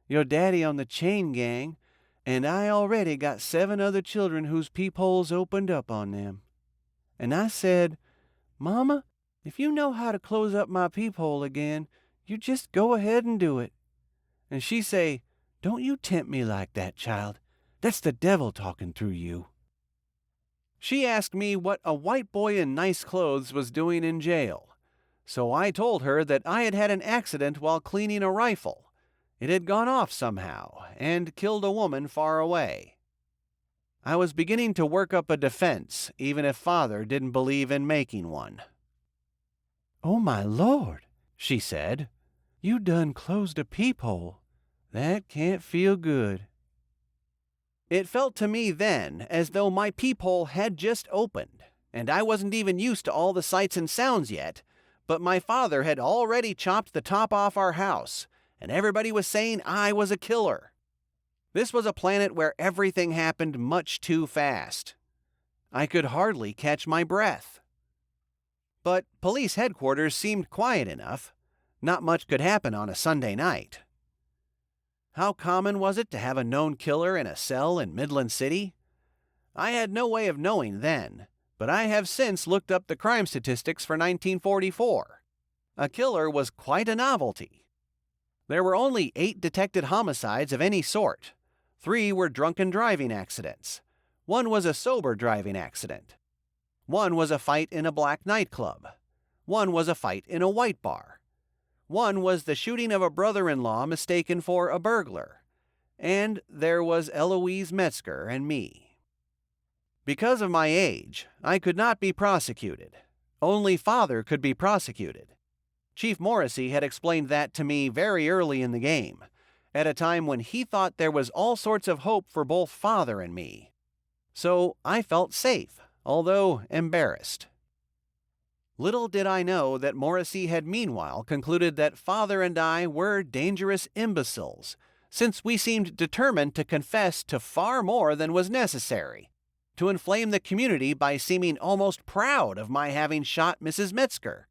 Your daddy on the chain gang, and I already got 7 other children whose peepholes opened up on them.' And I said, 'Mama, if you know how to close up my peephole again, you just go ahead and do it.' And she say, 'Don't you tempt me like that, child. That's the devil talking through you.' She asked me what a white boy in nice clothes was doing in jail. So I told her that I had had an accident while cleaning a rifle. It had gone off somehow and killed a woman far away. I was beginning to work up a defense, even if Father didn't believe in making one. 'Oh, my Lord,' she said, 'you done closed a peephole. That can't feel good.' It felt to me then as though my peephole had just opened, and I wasn't even used to all the sights and sounds yet, but my father had already chopped the top off our house, and everybody was saying I was a killer. This was a planet where everything happened much too fast. I could hardly catch my breath. But police headquarters seemed quiet enough. Not much could happen on a Sunday night. How common was it to have a known killer in a cell in Midland City? I had no way of knowing then, but I have since looked up the crime statistics for 1944. A killer was quite a novelty. There were only 8 detected homicides of any sort. 3 were drunken driving accidents. 1 was a sober driving accident. 1 was a fight in a black nightclub. 1 was a fight in a white bar. 1 was the shooting of a brother-in-law mistaken for a burglar. And there was Eloise Metzger and me. Because of my age, I could not be prosecuted. Only Father could be prosecuted. Chief Morrissey had explained that to me very early in the game, at a time when he thought there was all sorts of hope for both Father and me. So I felt safe, although embarrassed. Little did I know that Morrissey had meanwhile concluded that Father and I were dangerous imbeciles, since we seemed determined to confess to far more than was necessary, to inflame the community by seeming almost proud of my having shot Mrs. Metzger.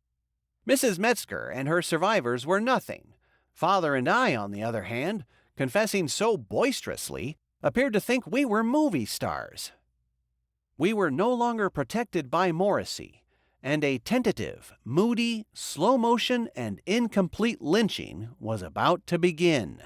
Mrs. Metzger and her survivors were nothing. Father and I, on the other hand, confessing so boisterously, appeared to think we were movie stars. We were no longer protected by Morrissey, and a tentative, moody, slow-motion, and incomplete lynching was about to begin.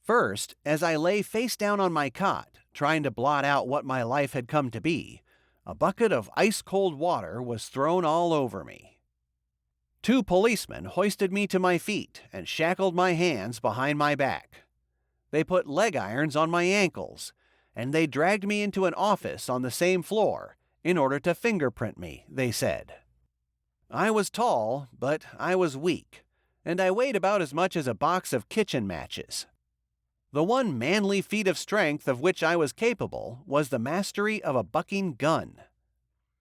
First, as I lay face down on my cot, trying to blot out what my life had come to be, a bucket of ice-cold water was thrown all over me. 2 policemen hoisted me to my feet and shackled my hands behind my back. They put leg irons on my ankles, and they dragged me into an office on the same floor in order to fingerprint me, they said. I was tall, but I was weak, and I weighed about as much as a box of kitchen matches. The one manly feat of strength of which I was capable was the mastery of a bucking gun.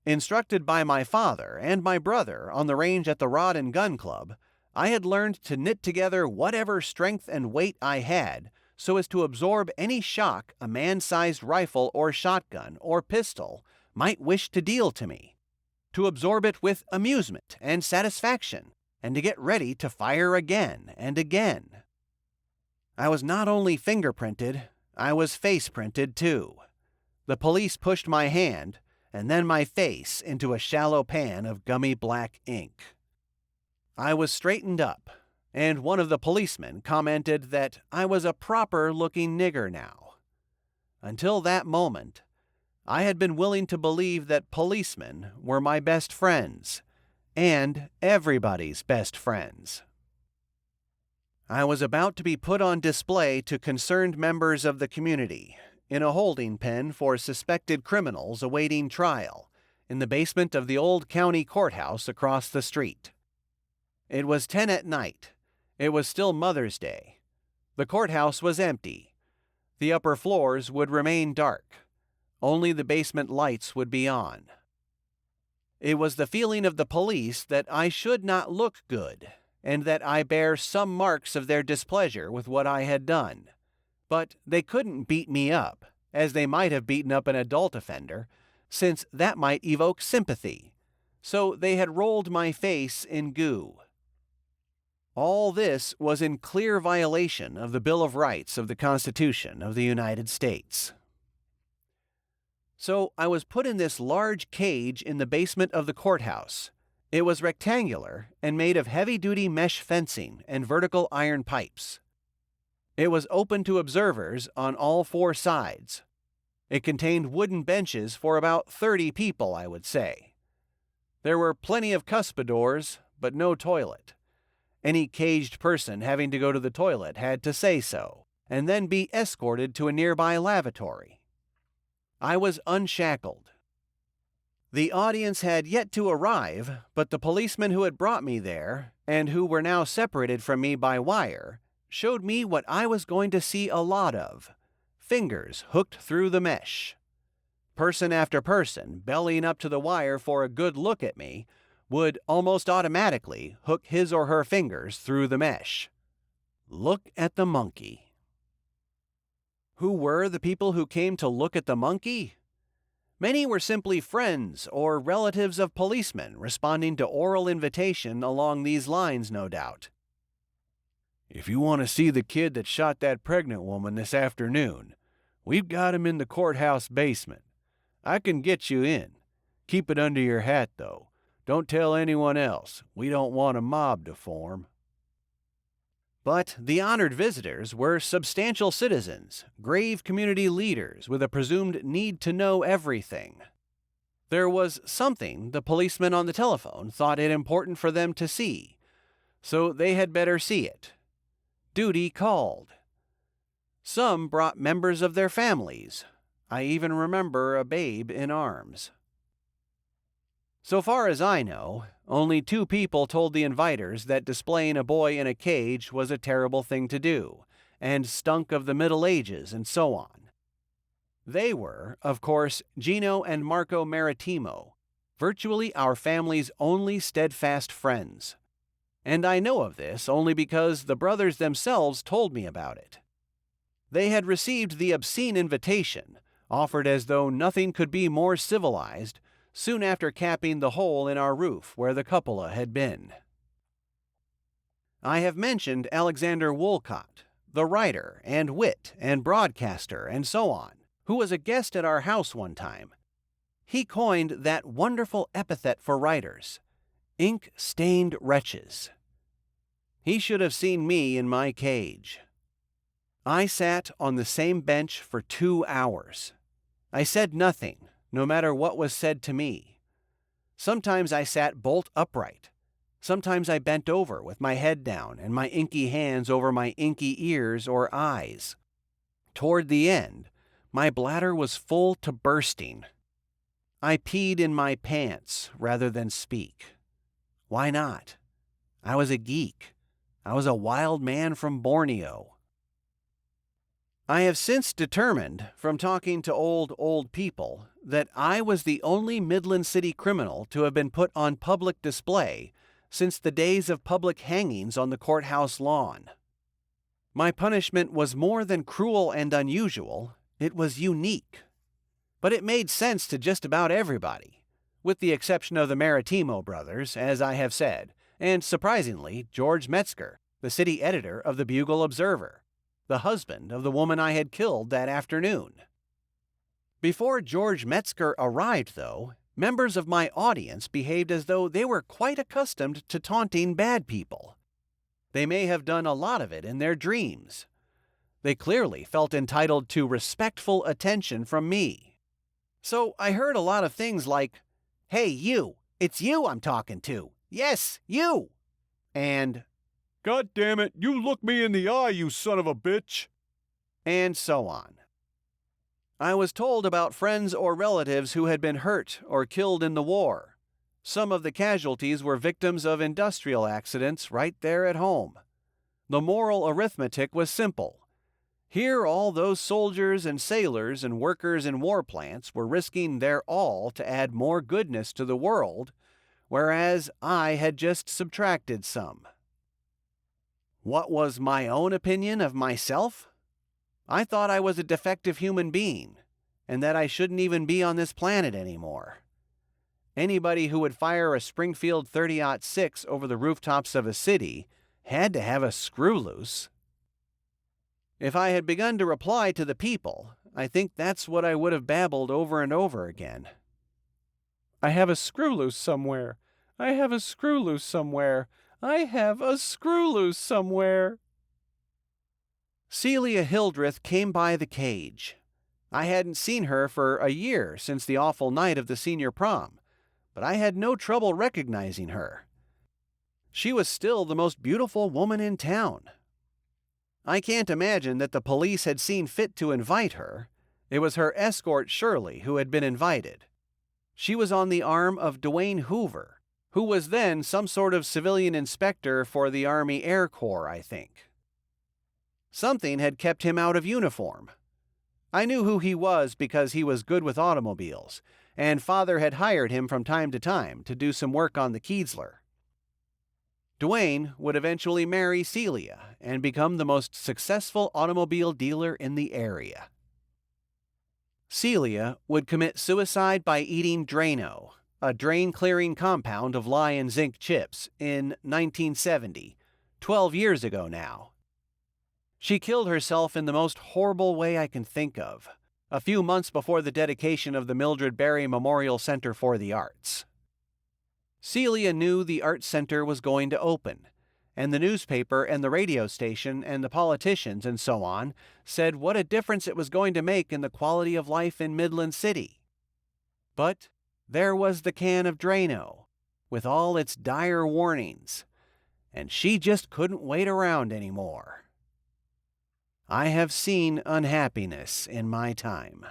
Instructed by my father and my brother on the range at the Rod and Gun Club, I had learned to knit together whatever strength and weight I had so as to absorb any shock a man-sized rifle or shotgun or pistol might wish to deal to me, to absorb it with amusement and satisfaction, and to get ready to fire again and again. I was not only fingerprinted, I was face-printed too. The police pushed my hand, and then my face into a shallow pan of gummy black ink. I was straightened up, and one of the policemen commented that I was a proper-looking nigger now. Until that moment, I had been willing to believe that policemen were my best friends, and everybody's best friends. I was about to be put on display to concerned members of the community, in a holding pen for suspected criminals awaiting trial, in the basement of the old county courthouse across the street. It was 10 at night. It was still Mother's Day. The courthouse was empty. The upper floors would remain dark. Only the basement lights would be on. It was the feeling of the police that I should not look good, and that I bear some marks of their displeasure with what I had done. But they couldn't beat me up, as they might have beaten up an adult offender, since that might evoke sympathy. So they had rolled my face in goo. All this was in clear violation of the Bill of Rights of the Constitution of the United States. So I was put in this large cage in the basement of the courthouse. It was rectangular and made of heavy-duty mesh fencing and vertical iron pipes. It was open to observers on all 4 sides. It contained wooden benches for about 30 people, I would say. There were plenty of cuspidors, but no toilet. Any caged person having to go to the toilet had to say so, and then be escorted to a nearby lavatory. I was unshackled. The audience had yet to arrive, but the policemen who had brought me there, and who were now separated from me by wire, showed me what I was going to see a lot of: fingers hooked through the mesh. Person after person, bellying up to the wire for a good look at me, would almost automatically hook his or her fingers through the mesh. Look at the monkey. Who were the people who came to look at the monkey? Many were simply friends or relatives of policemen responding to oral invitation along these lines, no doubt. If you want to see the kid that shot that pregnant woman this afternoon, we've got him in the courthouse basement. I can get you in. Keep it under your hat, though. Don't tell anyone else. We don't want a mob to form. But the honored visitors were substantial citizens, grave community leaders with a presumed need to know everything. There was something the policeman on the telephone thought it important for them to see, so they had better see it. Duty called. Some brought members of their families. I even remember a babe in arms. So far as I know, only 2 people told the inviters that displaying a boy in a cage was a terrible thing to do, and stunk of the Middle Ages and so on. They were, of course, Gino and Marco Maritimo, virtually our family's only steadfast friends. And I know of this only because the brothers themselves told me about it. They had received the obscene invitation, offered as though nothing could be more civilized, soon after capping the hole in our roof where the cupola had been. I have mentioned Alexander Woollcott, the writer and wit and broadcaster and so on, who was a guest at our house one time. He coined that wonderful epithet for writers, ink-stained wretches. He should have seen me in my cage. I sat on the same bench for 2 hours. I said nothing, no matter what was said to me. Sometimes I sat bolt upright. Sometimes I bent over with my head down and my inky hands over my inky ears or eyes. Toward the end, my bladder was full to bursting. I peed in my pants rather than speak. Why not? I was a geek. I was a wild man from Borneo. I have since determined, from talking to old people, that I was the only Midland City criminal to have been put on public display since the days of public hangings on the courthouse lawn. My punishment was more than cruel and unusual, it was unique. But it made sense to just about everybody, with the exception of the Maritimo brothers, as I have said, and surprisingly, George Metzger, the city editor of the Bugle-Observer, the husband of the woman I had killed that afternoon. Before George Metzger arrived, though, members of my audience behaved as though they were quite accustomed to taunting bad people. They may have done a lot of it in their dreams. They clearly felt entitled to respectful attention from me. So I heard a lot of things like, "Hey, you, it's you I'm talking to. Yes, you!" And, "God damn it, you look me in the eye, you son of a bitch!" and so on. I was told about friends or relatives who had been hurt or killed in the war. Some of the casualties were victims of industrial accidents right there at home. The moral arithmetic was simple. Here all those soldiers and sailors and workers in war plants were risking their all to add more goodness to the world, whereas I had just subtracted some. What was my own opinion of myself? I thought I was a defective human being, and that I shouldn't even be on this planet anymore. Anybody who would fire a Springfield 30-06 over the rooftops of a city had to have a screw loose. If I had begun to reply to the people, I think that's what I would have babbled over and over again. "I have a screw loose somewhere. I have a screw loose somewhere. I have a screw loose somewhere." Celia Hildreth came by the cage. I hadn't seen her for a year since the awful night of the senior prom, but I had no trouble recognizing her. She was still the most beautiful woman in town. I can't imagine that the police had seen fit to invite her. It was her escort, Shirley, who had been invited. She was on the arm of Dwayne Hoover, who was then some sort of civilian inspector for the Army Air Corps, I think. Something had kept him out of uniform. I knew who he was because he was good with automobiles, and Father had hired him from time to time to do some work on the Kienzler. Dwayne would eventually marry Celia and become the most successful automobile dealer in the area. Celia would commit suicide by eating Drano, a drain-clearing compound of lye and zinc chips, in 1970, 12 years ago now. She killed herself in the most horrible way I can think of, a few months before the dedication of the Mildred Berry Memorial Center for the Arts. Celia knew the Arts Center was going to open, and the newspaper and the radio station and the politicians and so on said what a difference it was going to make in the quality of life in Midland City. But there was the can of Drano, with all its dire warnings, and she just couldn't wait around anymore. I have seen unhappiness in my time.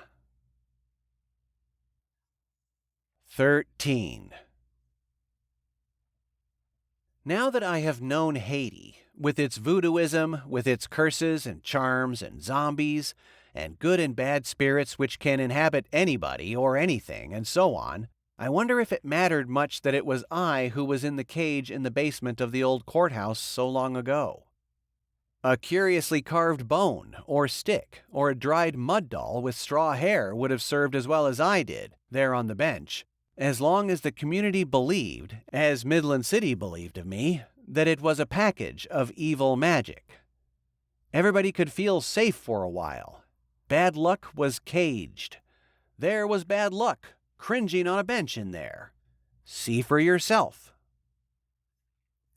13. Now that I have known Haiti, with its voodooism, with its curses and charms and zombies, and good and bad spirits which can inhabit anybody or anything, and so on, I wonder if it mattered much that it was I who was in the cage in the basement of the old courthouse so long ago. A curiously carved bone, or stick, or a dried mud doll with straw hair would have served as well as I did, there on the bench, as long as the community believed, as Midland City believed of me, that it was a package of evil magic. Everybody could feel safe for a while. Bad luck was caged. There was bad luck, cringing on a bench in there. See for yourself.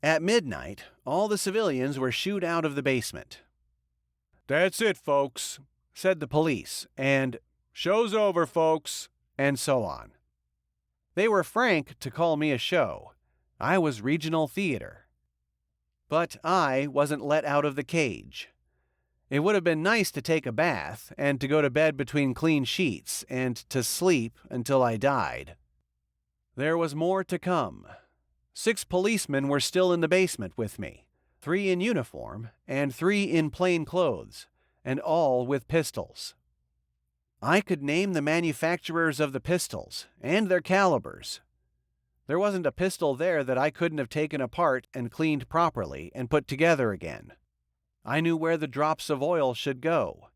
At midnight, all the civilians were shooed out of the basement. "That's it, folks," said the police, and "Show's over, folks," and so on. They were frank to call me a show. I was regional theater. But I wasn't let out of the cage. It would have been nice to take a bath, and to go to bed between clean sheets, and to sleep until I died. There was more to come. 6 policemen were still in the basement with me, 3 in uniform, and 3 in plain clothes, and all with pistols. I could name the manufacturers of the pistols, and their calibers. There wasn't a pistol there that I couldn't have taken apart and cleaned properly and put together again. I knew where the drops of oil should go.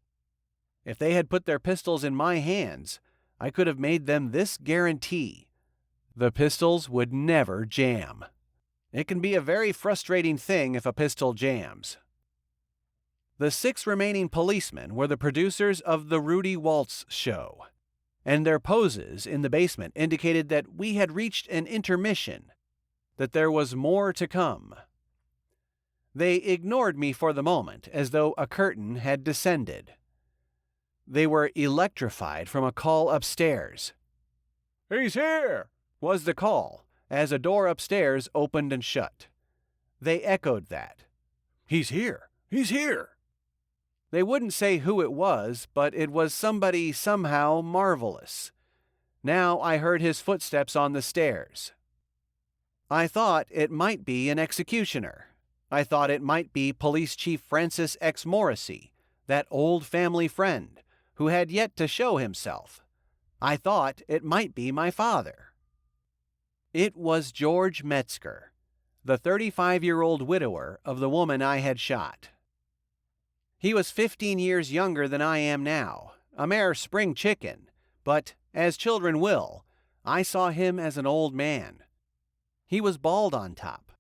If they had put their pistols in my hands, I could have made them this guarantee: the pistols would never jam. It can be a very frustrating thing if a pistol jams. The 6 remaining policemen were the producers of the Rudy Waltz show, and their poses in the basement indicated that we had reached an intermission, that there was more to come. They ignored me for the moment, as though a curtain had descended. They were electrified from a call upstairs. "He's here!" was the call, as a door upstairs opened and shut. They echoed that. "He's here! He's here!" They wouldn't say who it was, but it was somebody somehow marvelous. Now I heard his footsteps on the stairs. I thought it might be an executioner. I thought it might be Police Chief Francis X. Morrissey, that old family friend, who had yet to show himself. I thought it might be my father. It was George Metzger, the 35-year-old widower of the woman I had shot. He was 15 years younger than I am now, a mere spring chicken, but, as children will, I saw him as an old man. He was bald on top.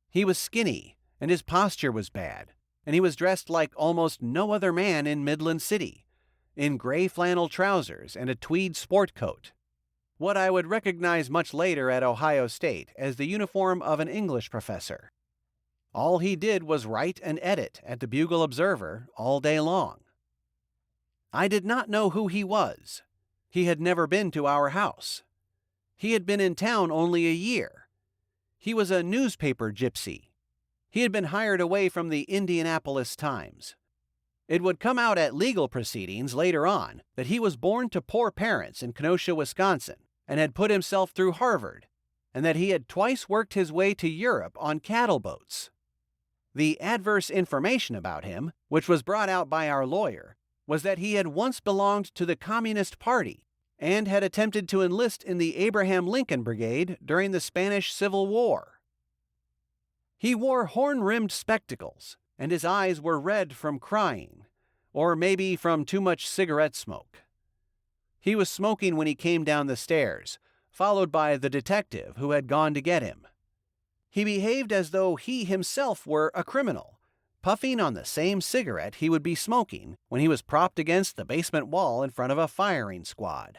He was skinny, and his posture was bad, and he was dressed like almost no other man in Midland City, in gray flannel trousers and a tweed sport coat, what I would recognize much later at Ohio State as the uniform of an English professor. All he did was write and edit at the Bugle Observer all day long. I did not know who he was. He had never been to our house. He had been in town only a year. He was a newspaper gypsy. He had been hired away from the Indianapolis Times. It would come out at legal proceedings later on that he was born to poor parents in Kenosha, Wisconsin, and had put himself through Harvard, and that he had twice worked his way to Europe on cattle boats. The adverse information about him, which was brought out by our lawyer, was that he had once belonged to the Communist Party and had attempted to enlist in the Abraham Lincoln Brigade during the Spanish Civil War. He wore horn-rimmed spectacles, and his eyes were red from crying, or maybe from too much cigarette smoke. He was smoking when he came down the stairs, followed by the detective who had gone to get him. He behaved as though he himself were a criminal, puffing on the same cigarette he would be smoking when he was propped against the basement wall in front of a firing squad.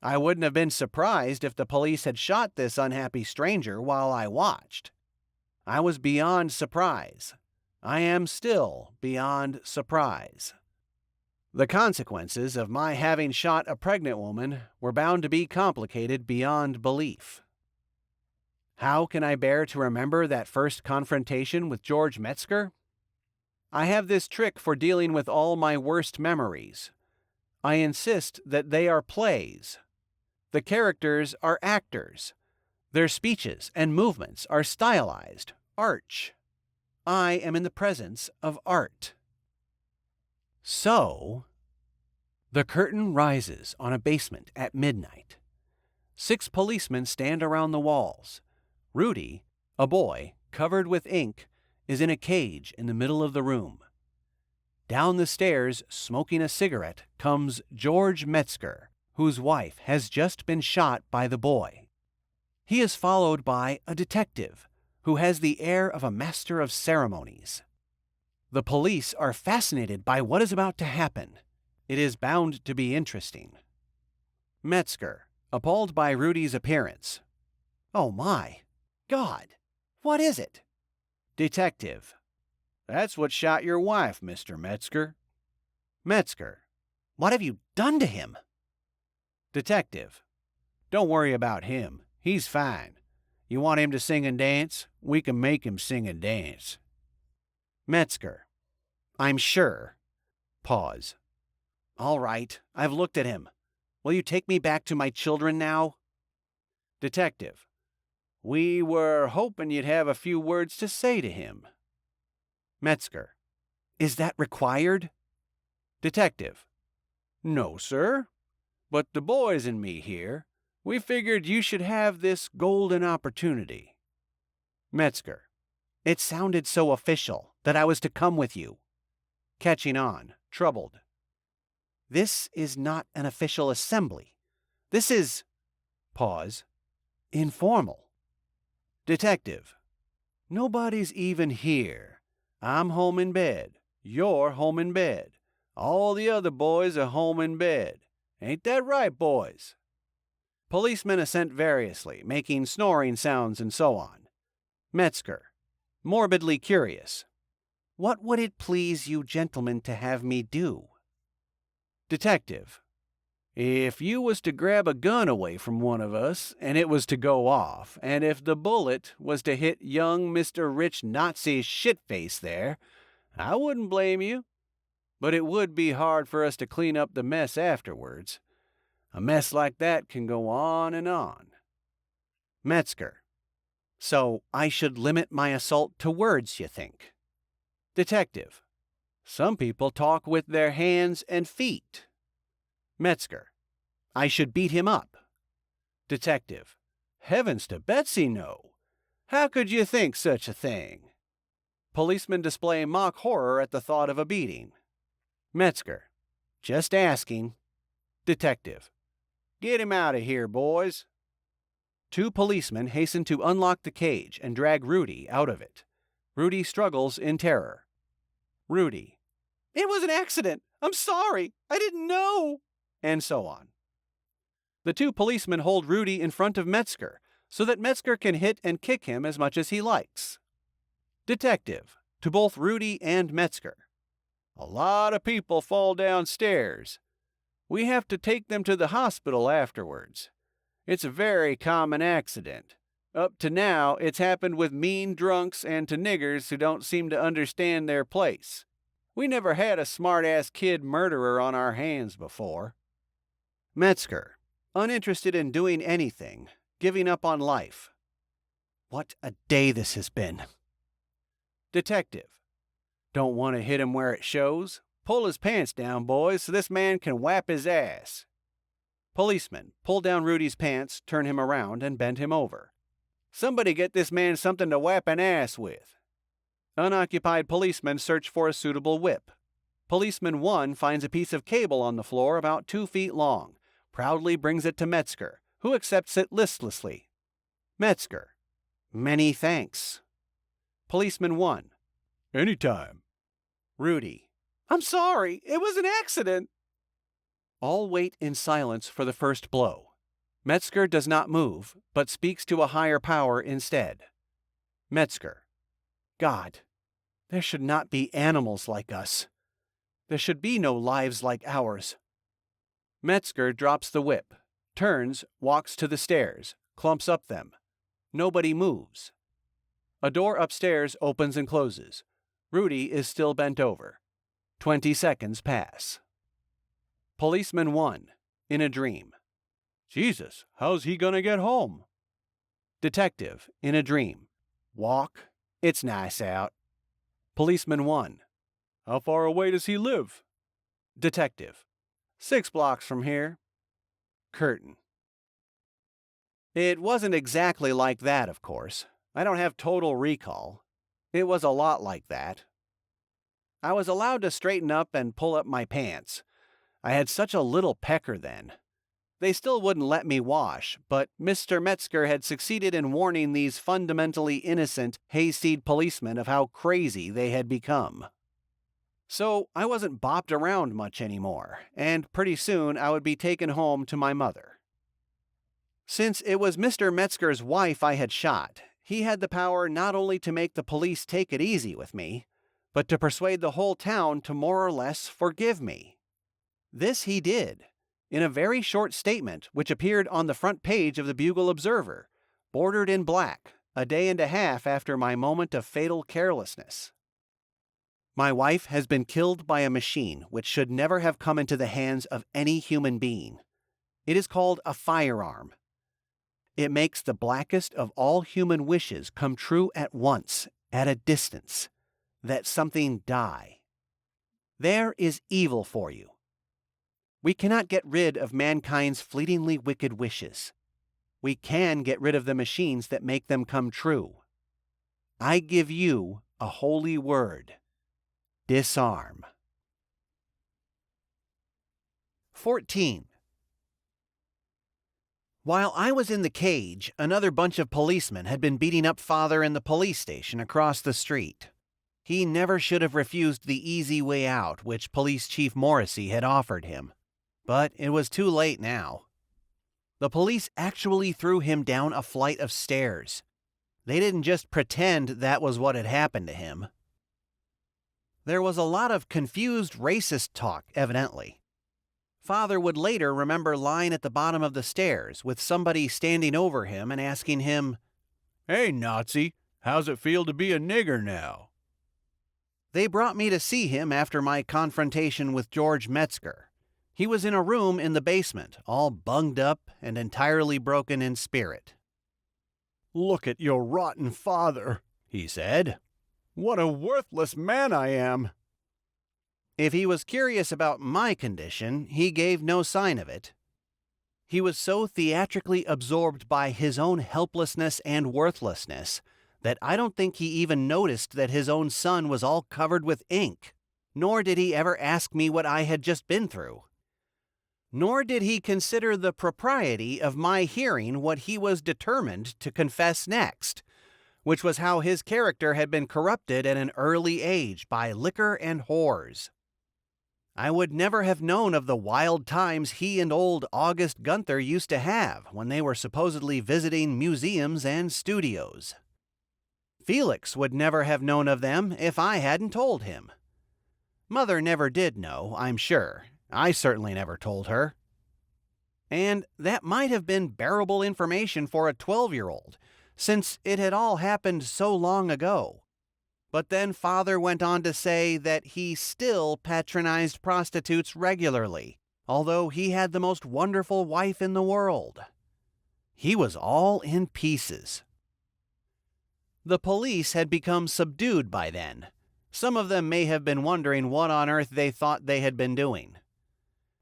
I wouldn't have been surprised if the police had shot this unhappy stranger while I watched. I was beyond surprise. I am still beyond surprise. The consequences of my having shot a pregnant woman were bound to be complicated beyond belief. How can I bear to remember that first confrontation with George Metzger? I have this trick for dealing with all my worst memories. I insist that they are plays. The characters are actors. Their speeches and movements are stylized, arch. I am in the presence of art. So, the curtain rises on a basement at midnight. 6 policemen stand around the walls. Rudy, a boy covered with ink, is in a cage in the middle of the room. Down the stairs, smoking a cigarette, comes George Metzger, whose wife has just been shot by the boy. He is followed by a detective, who has the air of a master of ceremonies. The police are fascinated by what is about to happen. It is bound to be interesting. Metzger, appalled by Rudy's appearance. Oh my God, what is it? Detective. That's what shot your wife, Mr. Metzger. Metzger. What have you done to him? Detective. Don't worry about him. He's fine. You want him to sing and dance? We can make him sing and dance. Metzger. I'm sure. Pause. All right, I've looked at him. Will you take me back to my children now? Detective. We were hoping you'd have a few words to say to him. Metzger. Is that required? Detective. No, sir. But the boys and me here, we figured you should have this golden opportunity. Metzger. It sounded so official that I was to come with you. Catching on, troubled. This is not an official assembly. This is... Pause. Informal. Detective. Nobody's even here. I'm home in bed. You're home in bed. All the other boys are home in bed. Ain't that right, boys? Policemen assent variously, making snoring sounds and so on. Metzger. Morbidly curious. What would it please you gentlemen to have me do? Detective. If you was to grab a gun away from one of us, and it was to go off, and if the bullet was to hit young Mr. Rich Nazi's shitface there, I wouldn't blame you. But it would be hard for us to clean up the mess afterwards. A mess like that can go on and on. Metzger. So I should limit my assault to words, you think? Detective. Some people talk with their hands and feet. Metzger. I should beat him up. Detective. Heavens to Betsy, no. How could you think such a thing? Policemen display mock horror at the thought of a beating. Metzger. Just asking. Detective. Get him out of here, boys. 2 policemen hasten to unlock the cage and drag Rudy out of it. Rudy struggles in terror. Rudy. It was an accident. I'm sorry. I didn't know. And so on. The 2 policemen hold Rudy in front of Metzger so that Metzger can hit and kick him as much as he likes. Detective, to both Rudy and Metzger. A lot of people fall downstairs. We have to take them to the hospital afterwards. It's a very common accident. Up to now, it's happened with mean drunks and to niggers who don't seem to understand their place. We never had a smart-ass kid murderer on our hands before. Metzger, uninterested in doing anything, giving up on life. What a day this has been. Detective, don't want to hit him where it shows? Pull his pants down, boys, so this man can whap his ass. Policeman, pull down Rudy's pants, turn him around, and bend him over. Somebody get this man something to whap an ass with. Unoccupied policemen search for a suitable whip. Policeman 1 finds a piece of cable on the floor about 2 feet long, proudly brings it to Metzger, who accepts it listlessly. Metzger: "Many thanks." Policeman 1: Anytime. Rudy: "I'm sorry, it was an accident." All wait in silence for the first blow. Metzger does not move, but speaks to a higher power instead. Metzger: "God, there should not be animals like us. There should be no lives like ours." Metzger drops the whip, turns, walks to the stairs, clumps up them. Nobody moves. A door upstairs opens and closes. Rudy is still bent over. 20 seconds pass. Policeman 1, in a dream: Jesus, how's he gonna get home? Detective, in a dream: "Walk. It's nice out." Policeman 1: How far away does he live? Detective: 6 blocks from here. Curtain. It wasn't exactly like that, of course. I don't have total recall. It was a lot like that. I was allowed to straighten up and pull up my pants. I had such a little pecker then. They still wouldn't let me wash, but Mr. Metzger had succeeded in warning these fundamentally innocent, hayseed policemen of how crazy they had become. So I wasn't bopped around much anymore, and pretty soon I would be taken home to my mother. Since it was Mr. Metzger's wife I had shot, he had the power not only to make the police take it easy with me, but to persuade the whole town to more or less forgive me. This he did, in a very short statement which appeared on the front page of the Bugle Observer, bordered in black, a day and a half after my moment of fatal carelessness. My wife has been killed by a machine which should never have come into the hands of any human being. It is called a firearm. It makes the blackest of all human wishes come true at once, at a distance, that something die. There is evil for you. We cannot get rid of mankind's fleetingly wicked wishes. We can get rid of the machines that make them come true. I give you a holy word. Disarm. 14. While I was in the cage, another bunch of policemen had been beating up Father in the police station across the street. He never should have refused the easy way out which Police Chief Morrissey had offered him. But it was too late now. The police actually threw him down a flight of stairs. They didn't just pretend that was what had happened to him. There was a lot of confused racist talk, evidently. Father would later remember lying at the bottom of the stairs with somebody standing over him and asking him, "Hey, Nazi, how's it feel to be a nigger now?" They brought me to see him after my confrontation with George Metzger. He was in a room in the basement, all bunged up and entirely broken in spirit. "Look at your rotten father," he said. "What a worthless man I am." If he was curious about my condition, he gave no sign of it. He was so theatrically absorbed by his own helplessness and worthlessness that I don't think he even noticed that his own son was all covered with ink, nor did he ever ask me what I had just been through. Nor did he consider the propriety of my hearing what he was determined to confess next, which was how his character had been corrupted at an early age by liquor and whores. I would never have known of the wild times he and old August Gunther used to have when they were supposedly visiting museums and studios. Felix would never have known of them if I hadn't told him. Mother never did know, I'm sure. I certainly never told her. And that might have been bearable information for a 12-year-old, since it had all happened so long ago. But then Father went on to say that he still patronized prostitutes regularly, although he had the most wonderful wife in the world. He was all in pieces. The police had become subdued by then. Some of them may have been wondering what on earth they thought they had been doing.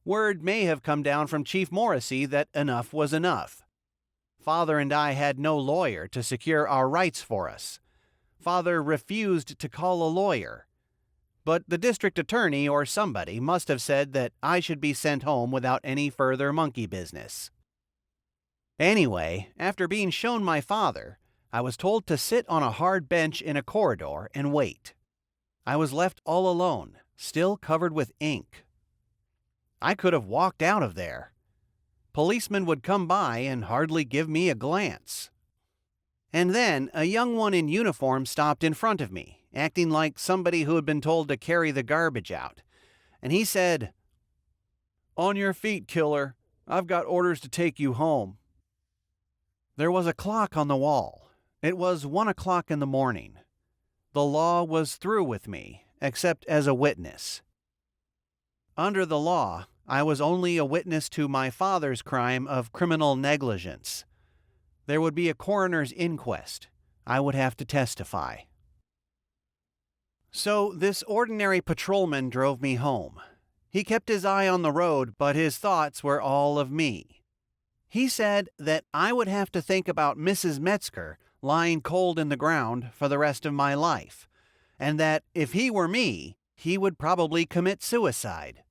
Word may have come down from Chief Morrissey that enough was enough. Father and I had no lawyer to secure our rights for us. Father refused to call a lawyer. but the district attorney or somebody must have said that I should be sent home without any further monkey business. Anyway, after being shown my father, I was told to sit on a hard bench in a corridor and wait. I was left all alone, still covered with ink. I could have walked out of there. Policemen would come by and hardly give me a glance. And then a young one in uniform stopped in front of me, acting like somebody who had been told to carry the garbage out. And he said, "On your feet, killer. I've got orders to take you home." There was a clock on the wall. It was 1 o'clock in the morning. The law was through with me, except as a witness. Under the law, I was only a witness to my father's crime of criminal negligence. There would be a coroner's inquest. I would have to testify. So this ordinary patrolman drove me home. He kept his eye on the road, but his thoughts were all of me. He said that I would have to think about Mrs. Metzger lying cold in the ground for the rest of my life, and that if he were me, he would probably commit suicide.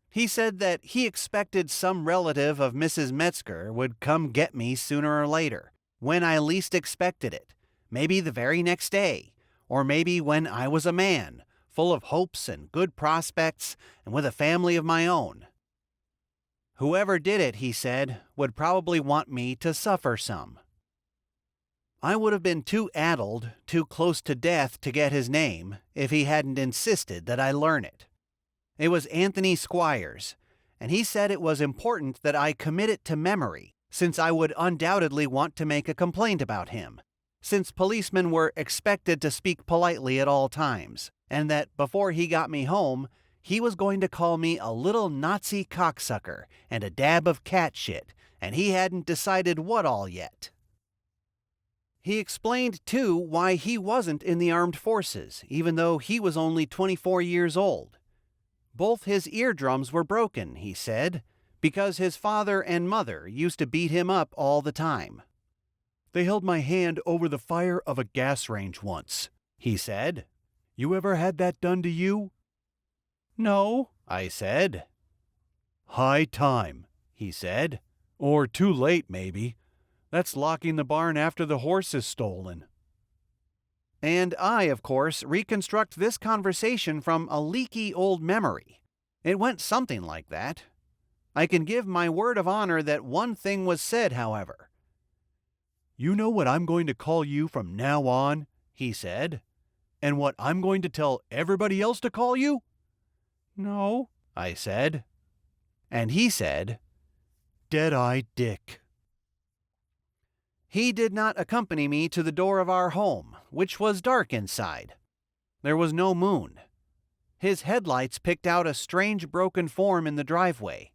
He said that he expected some relative of Mrs. Metzger would come get me sooner or later, when I least expected it, maybe the very next day, or maybe when I was a man, full of hopes and good prospects, and with a family of my own. Whoever did it, he said, would probably want me to suffer some. I would have been too addled, too close to death to get his name, if he hadn't insisted that I learn it. It was Anthony Squires, and he said it was important that I commit it to memory, since I would undoubtedly want to make a complaint about him, since policemen were expected to speak politely at all times, and that before he got me home, he was going to call me a little Nazi cocksucker and a dab of cat shit, and he hadn't decided what all yet. He explained, too, why he wasn't in the armed forces, even though he was only 24 years old. Both his eardrums were broken, he said, because his father and mother used to beat him up all the time. "They held my hand over the fire of a gas range once," he said. "You ever had that done to you?" "No," I said. "High time," he said. "Or too late, maybe. That's locking the barn after the horse is stolen." And I, of course, reconstruct this conversation from a leaky old memory. It went something like that. I can give my word of honor that one thing was said, however. "You know what I'm going to call you from now on," he said, "and what I'm going to tell everybody else to call you?" "No," I said. And he said, "Deadeye Dick." He did not accompany me to the door of our home, which was dark inside. There was no moon. His headlights picked out a strange broken form in the driveway.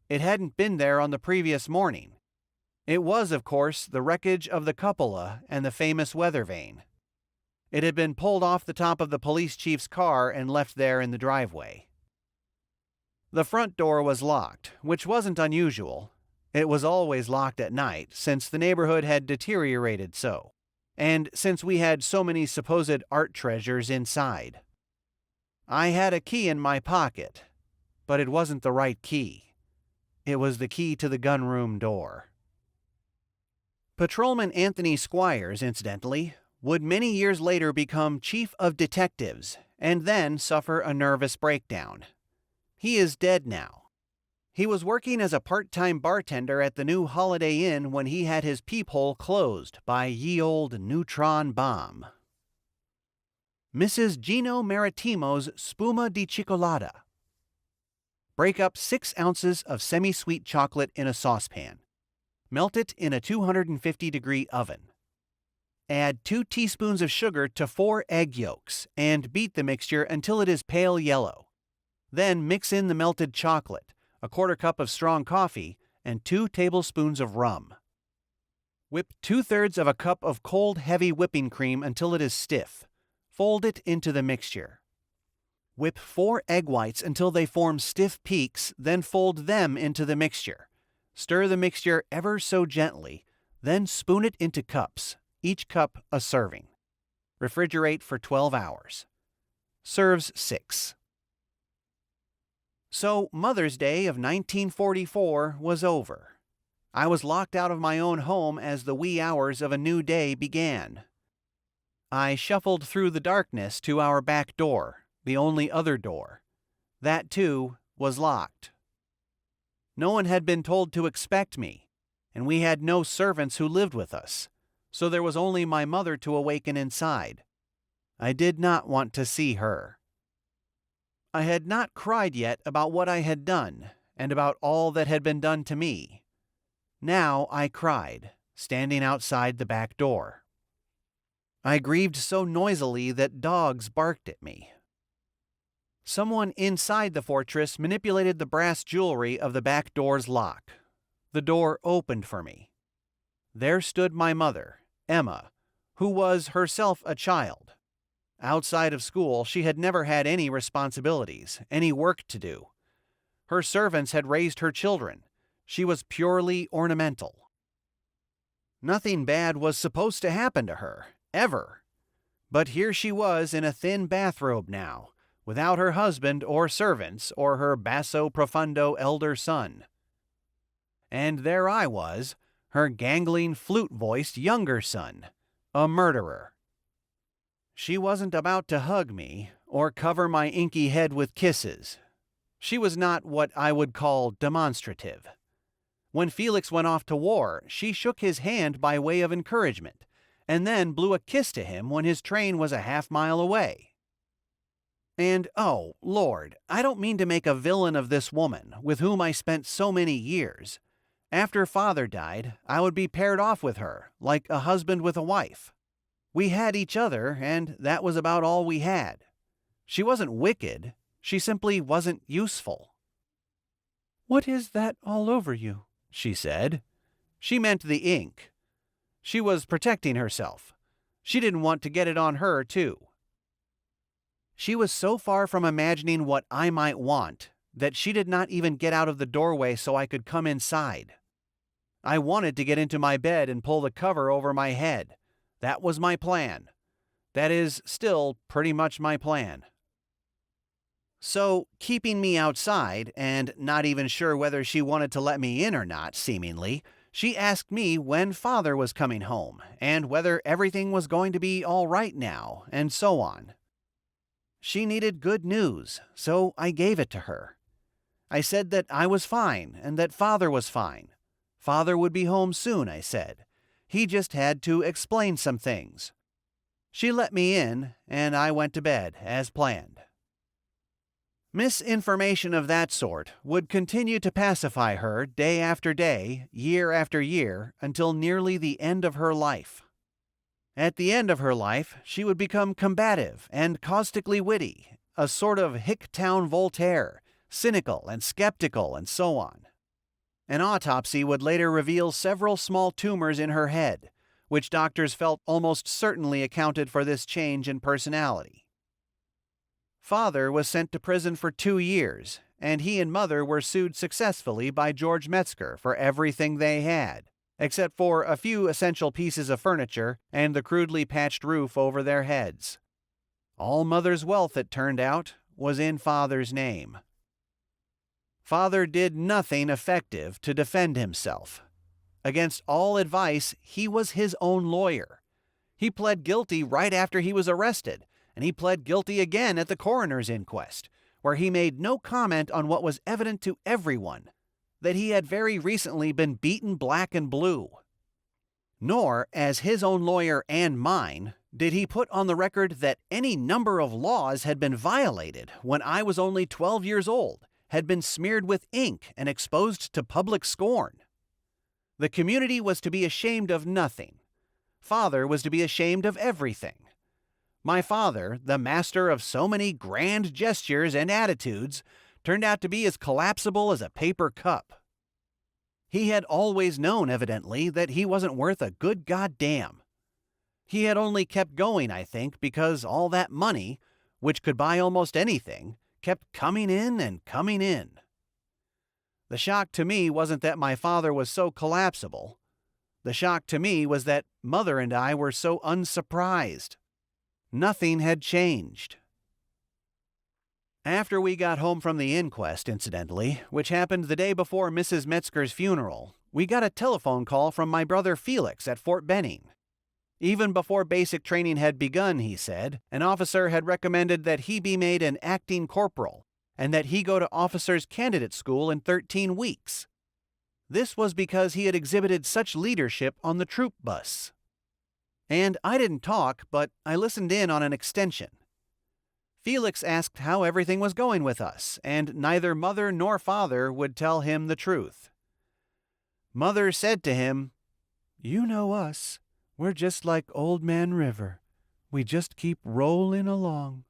It hadn't been there on the previous morning. It was, of course, the wreckage of the cupola and the famous weather vane. It had been pulled off the top of the police chief's car and left there in the driveway. The front door was locked, which wasn't unusual. It was always locked at night, since the neighborhood had deteriorated so, and since we had so many supposed art treasures inside. I had a key in my pocket, but it wasn't the right key. It was the key to the gunroom door. Patrolman Anthony Squires, incidentally, would many years later become chief of detectives and then suffer a nervous breakdown. He is dead now. He was working as a part-time bartender at the new Holiday Inn when he had his peephole closed by ye old Neutron Bomb. Mrs. Gino Maritimo's Spuma di Cicolata. Break up 6 ounces of semi-sweet chocolate in a saucepan. Melt it in a 250-degree oven. Add 2 teaspoons of sugar to 4 egg yolks and beat the mixture until it is pale yellow. Then mix in the melted chocolate, a 1/4 cup of strong coffee, and 2 tablespoons of rum. Whip 2/3 of a cup of cold, heavy whipping cream until it is stiff. Fold it into the mixture. Whip 4 egg whites until they form stiff peaks, then fold them into the mixture. Stir the mixture ever so gently, then spoon it into cups, each cup a serving. Refrigerate for 12 hours. serves 6. So Mother's Day of 1944 was over. I was locked out of my own home as the wee hours of a new day began. I shuffled through the darkness to our back door, the only other door. That, too, was locked. No one had been told to expect me, and we had no servants who lived with us, so there was only my mother to awaken inside. I did not want to see her. I had not cried yet about what I had done, and about all that had been done to me. Now I cried, standing outside the back door. I grieved so noisily that dogs barked at me. Someone inside the fortress manipulated the brass jewelry of the back door's lock. The door opened for me. There stood my mother, Emma, who was herself a child. Outside of school, she had never had any responsibilities, any work to do. Her servants had raised her children. She was purely ornamental. Nothing bad was supposed to happen to her, ever. But here she was in a thin bathrobe now, without her husband or servants or her basso profundo elder son. And there I was, her gangling, flute-voiced younger son, a murderer. She wasn't about to hug me or cover my inky head with kisses. She was not what I would call demonstrative. When Felix went off to war, she shook his hand by way of encouragement, and then blew a kiss to him when his train was a half-mile away. And, oh, Lord, I don't mean to make a villain of this woman, with whom I spent so many years. After Father died, I would be paired off with her, like a husband with a wife. We had each other, and that was about all we had. She wasn't wicked, she simply wasn't useful. "What is that all over you?" she said. She meant the ink. She was protecting herself. She didn't want to get it on her, too. She was so far from imagining what I might want that she did not even get out of the doorway so I could come inside. I wanted to get into my bed and pull the cover over my head. That was my plan. That is still pretty much my plan. So, keeping me outside, and not even sure whether she wanted to let me in or not, seemingly, she asked me when Father was coming home, and whether everything was going to be all right now, and so on. She needed good news, so I gave it to her. I said that I was fine, and that Father was fine. Father would be home soon, I said. He just had to explain some things. She let me in, and I went to bed, as planned. Misinformation of that sort would continue to pacify her day after day, year after year, until nearly the end of her life. At the end of her life, she would become combative and caustically witty, a sort of Hicktown Voltaire, cynical and skeptical and so on. An autopsy would later reveal several small tumors in her head, which doctors felt almost certainly accounted for this change in personality. Father was sent to prison for 2 years, and he and Mother were sued successfully by George Metzger for everything they had, except for a few essential pieces of furniture and the crudely patched roof over their heads. All Mother's wealth, it turned out, was in Father's name. Father did nothing effective to defend himself. Against all advice, he was his own lawyer. He pled guilty right after he was arrested, and he pled guilty again at the coroner's inquest, where he made no comment on what was evident to everyone, that he had very recently been beaten black and blue. Nor, as his own lawyer and mine, did he put on the record that any number of laws had been violated when I was only 12 years old, had been smeared with ink and exposed to public scorn. The community was to be ashamed of nothing. Father was to be ashamed of everything. My father, the master of so many grand gestures and attitudes, turned out to be as collapsible as a paper cup. He had always known, evidently, that he wasn't worth a good goddamn. He had only kept going, I think, because all that money, which could buy almost anything, kept coming in and coming in. The shock to me wasn't that my father was so collapsible. The shock to me was that Mother and I were so unsurprised. Nothing had changed. After we got home from the inquest, incidentally, which happened the day before Mrs. Metzger's funeral, we got a telephone call from my brother Felix at Fort Benning. Even before basic training had begun, he said, an officer had recommended that he be made an acting corporal and that he go to officers' candidate school in 13 weeks. This was because he had exhibited such leadership on the troop bus. And I didn't talk, but I listened in on an extension. Felix asked how everything was going with us, and neither mother nor father would tell him the truth. Mother said to him, "You know us. We're just like Old Man River. We just keep rolling along."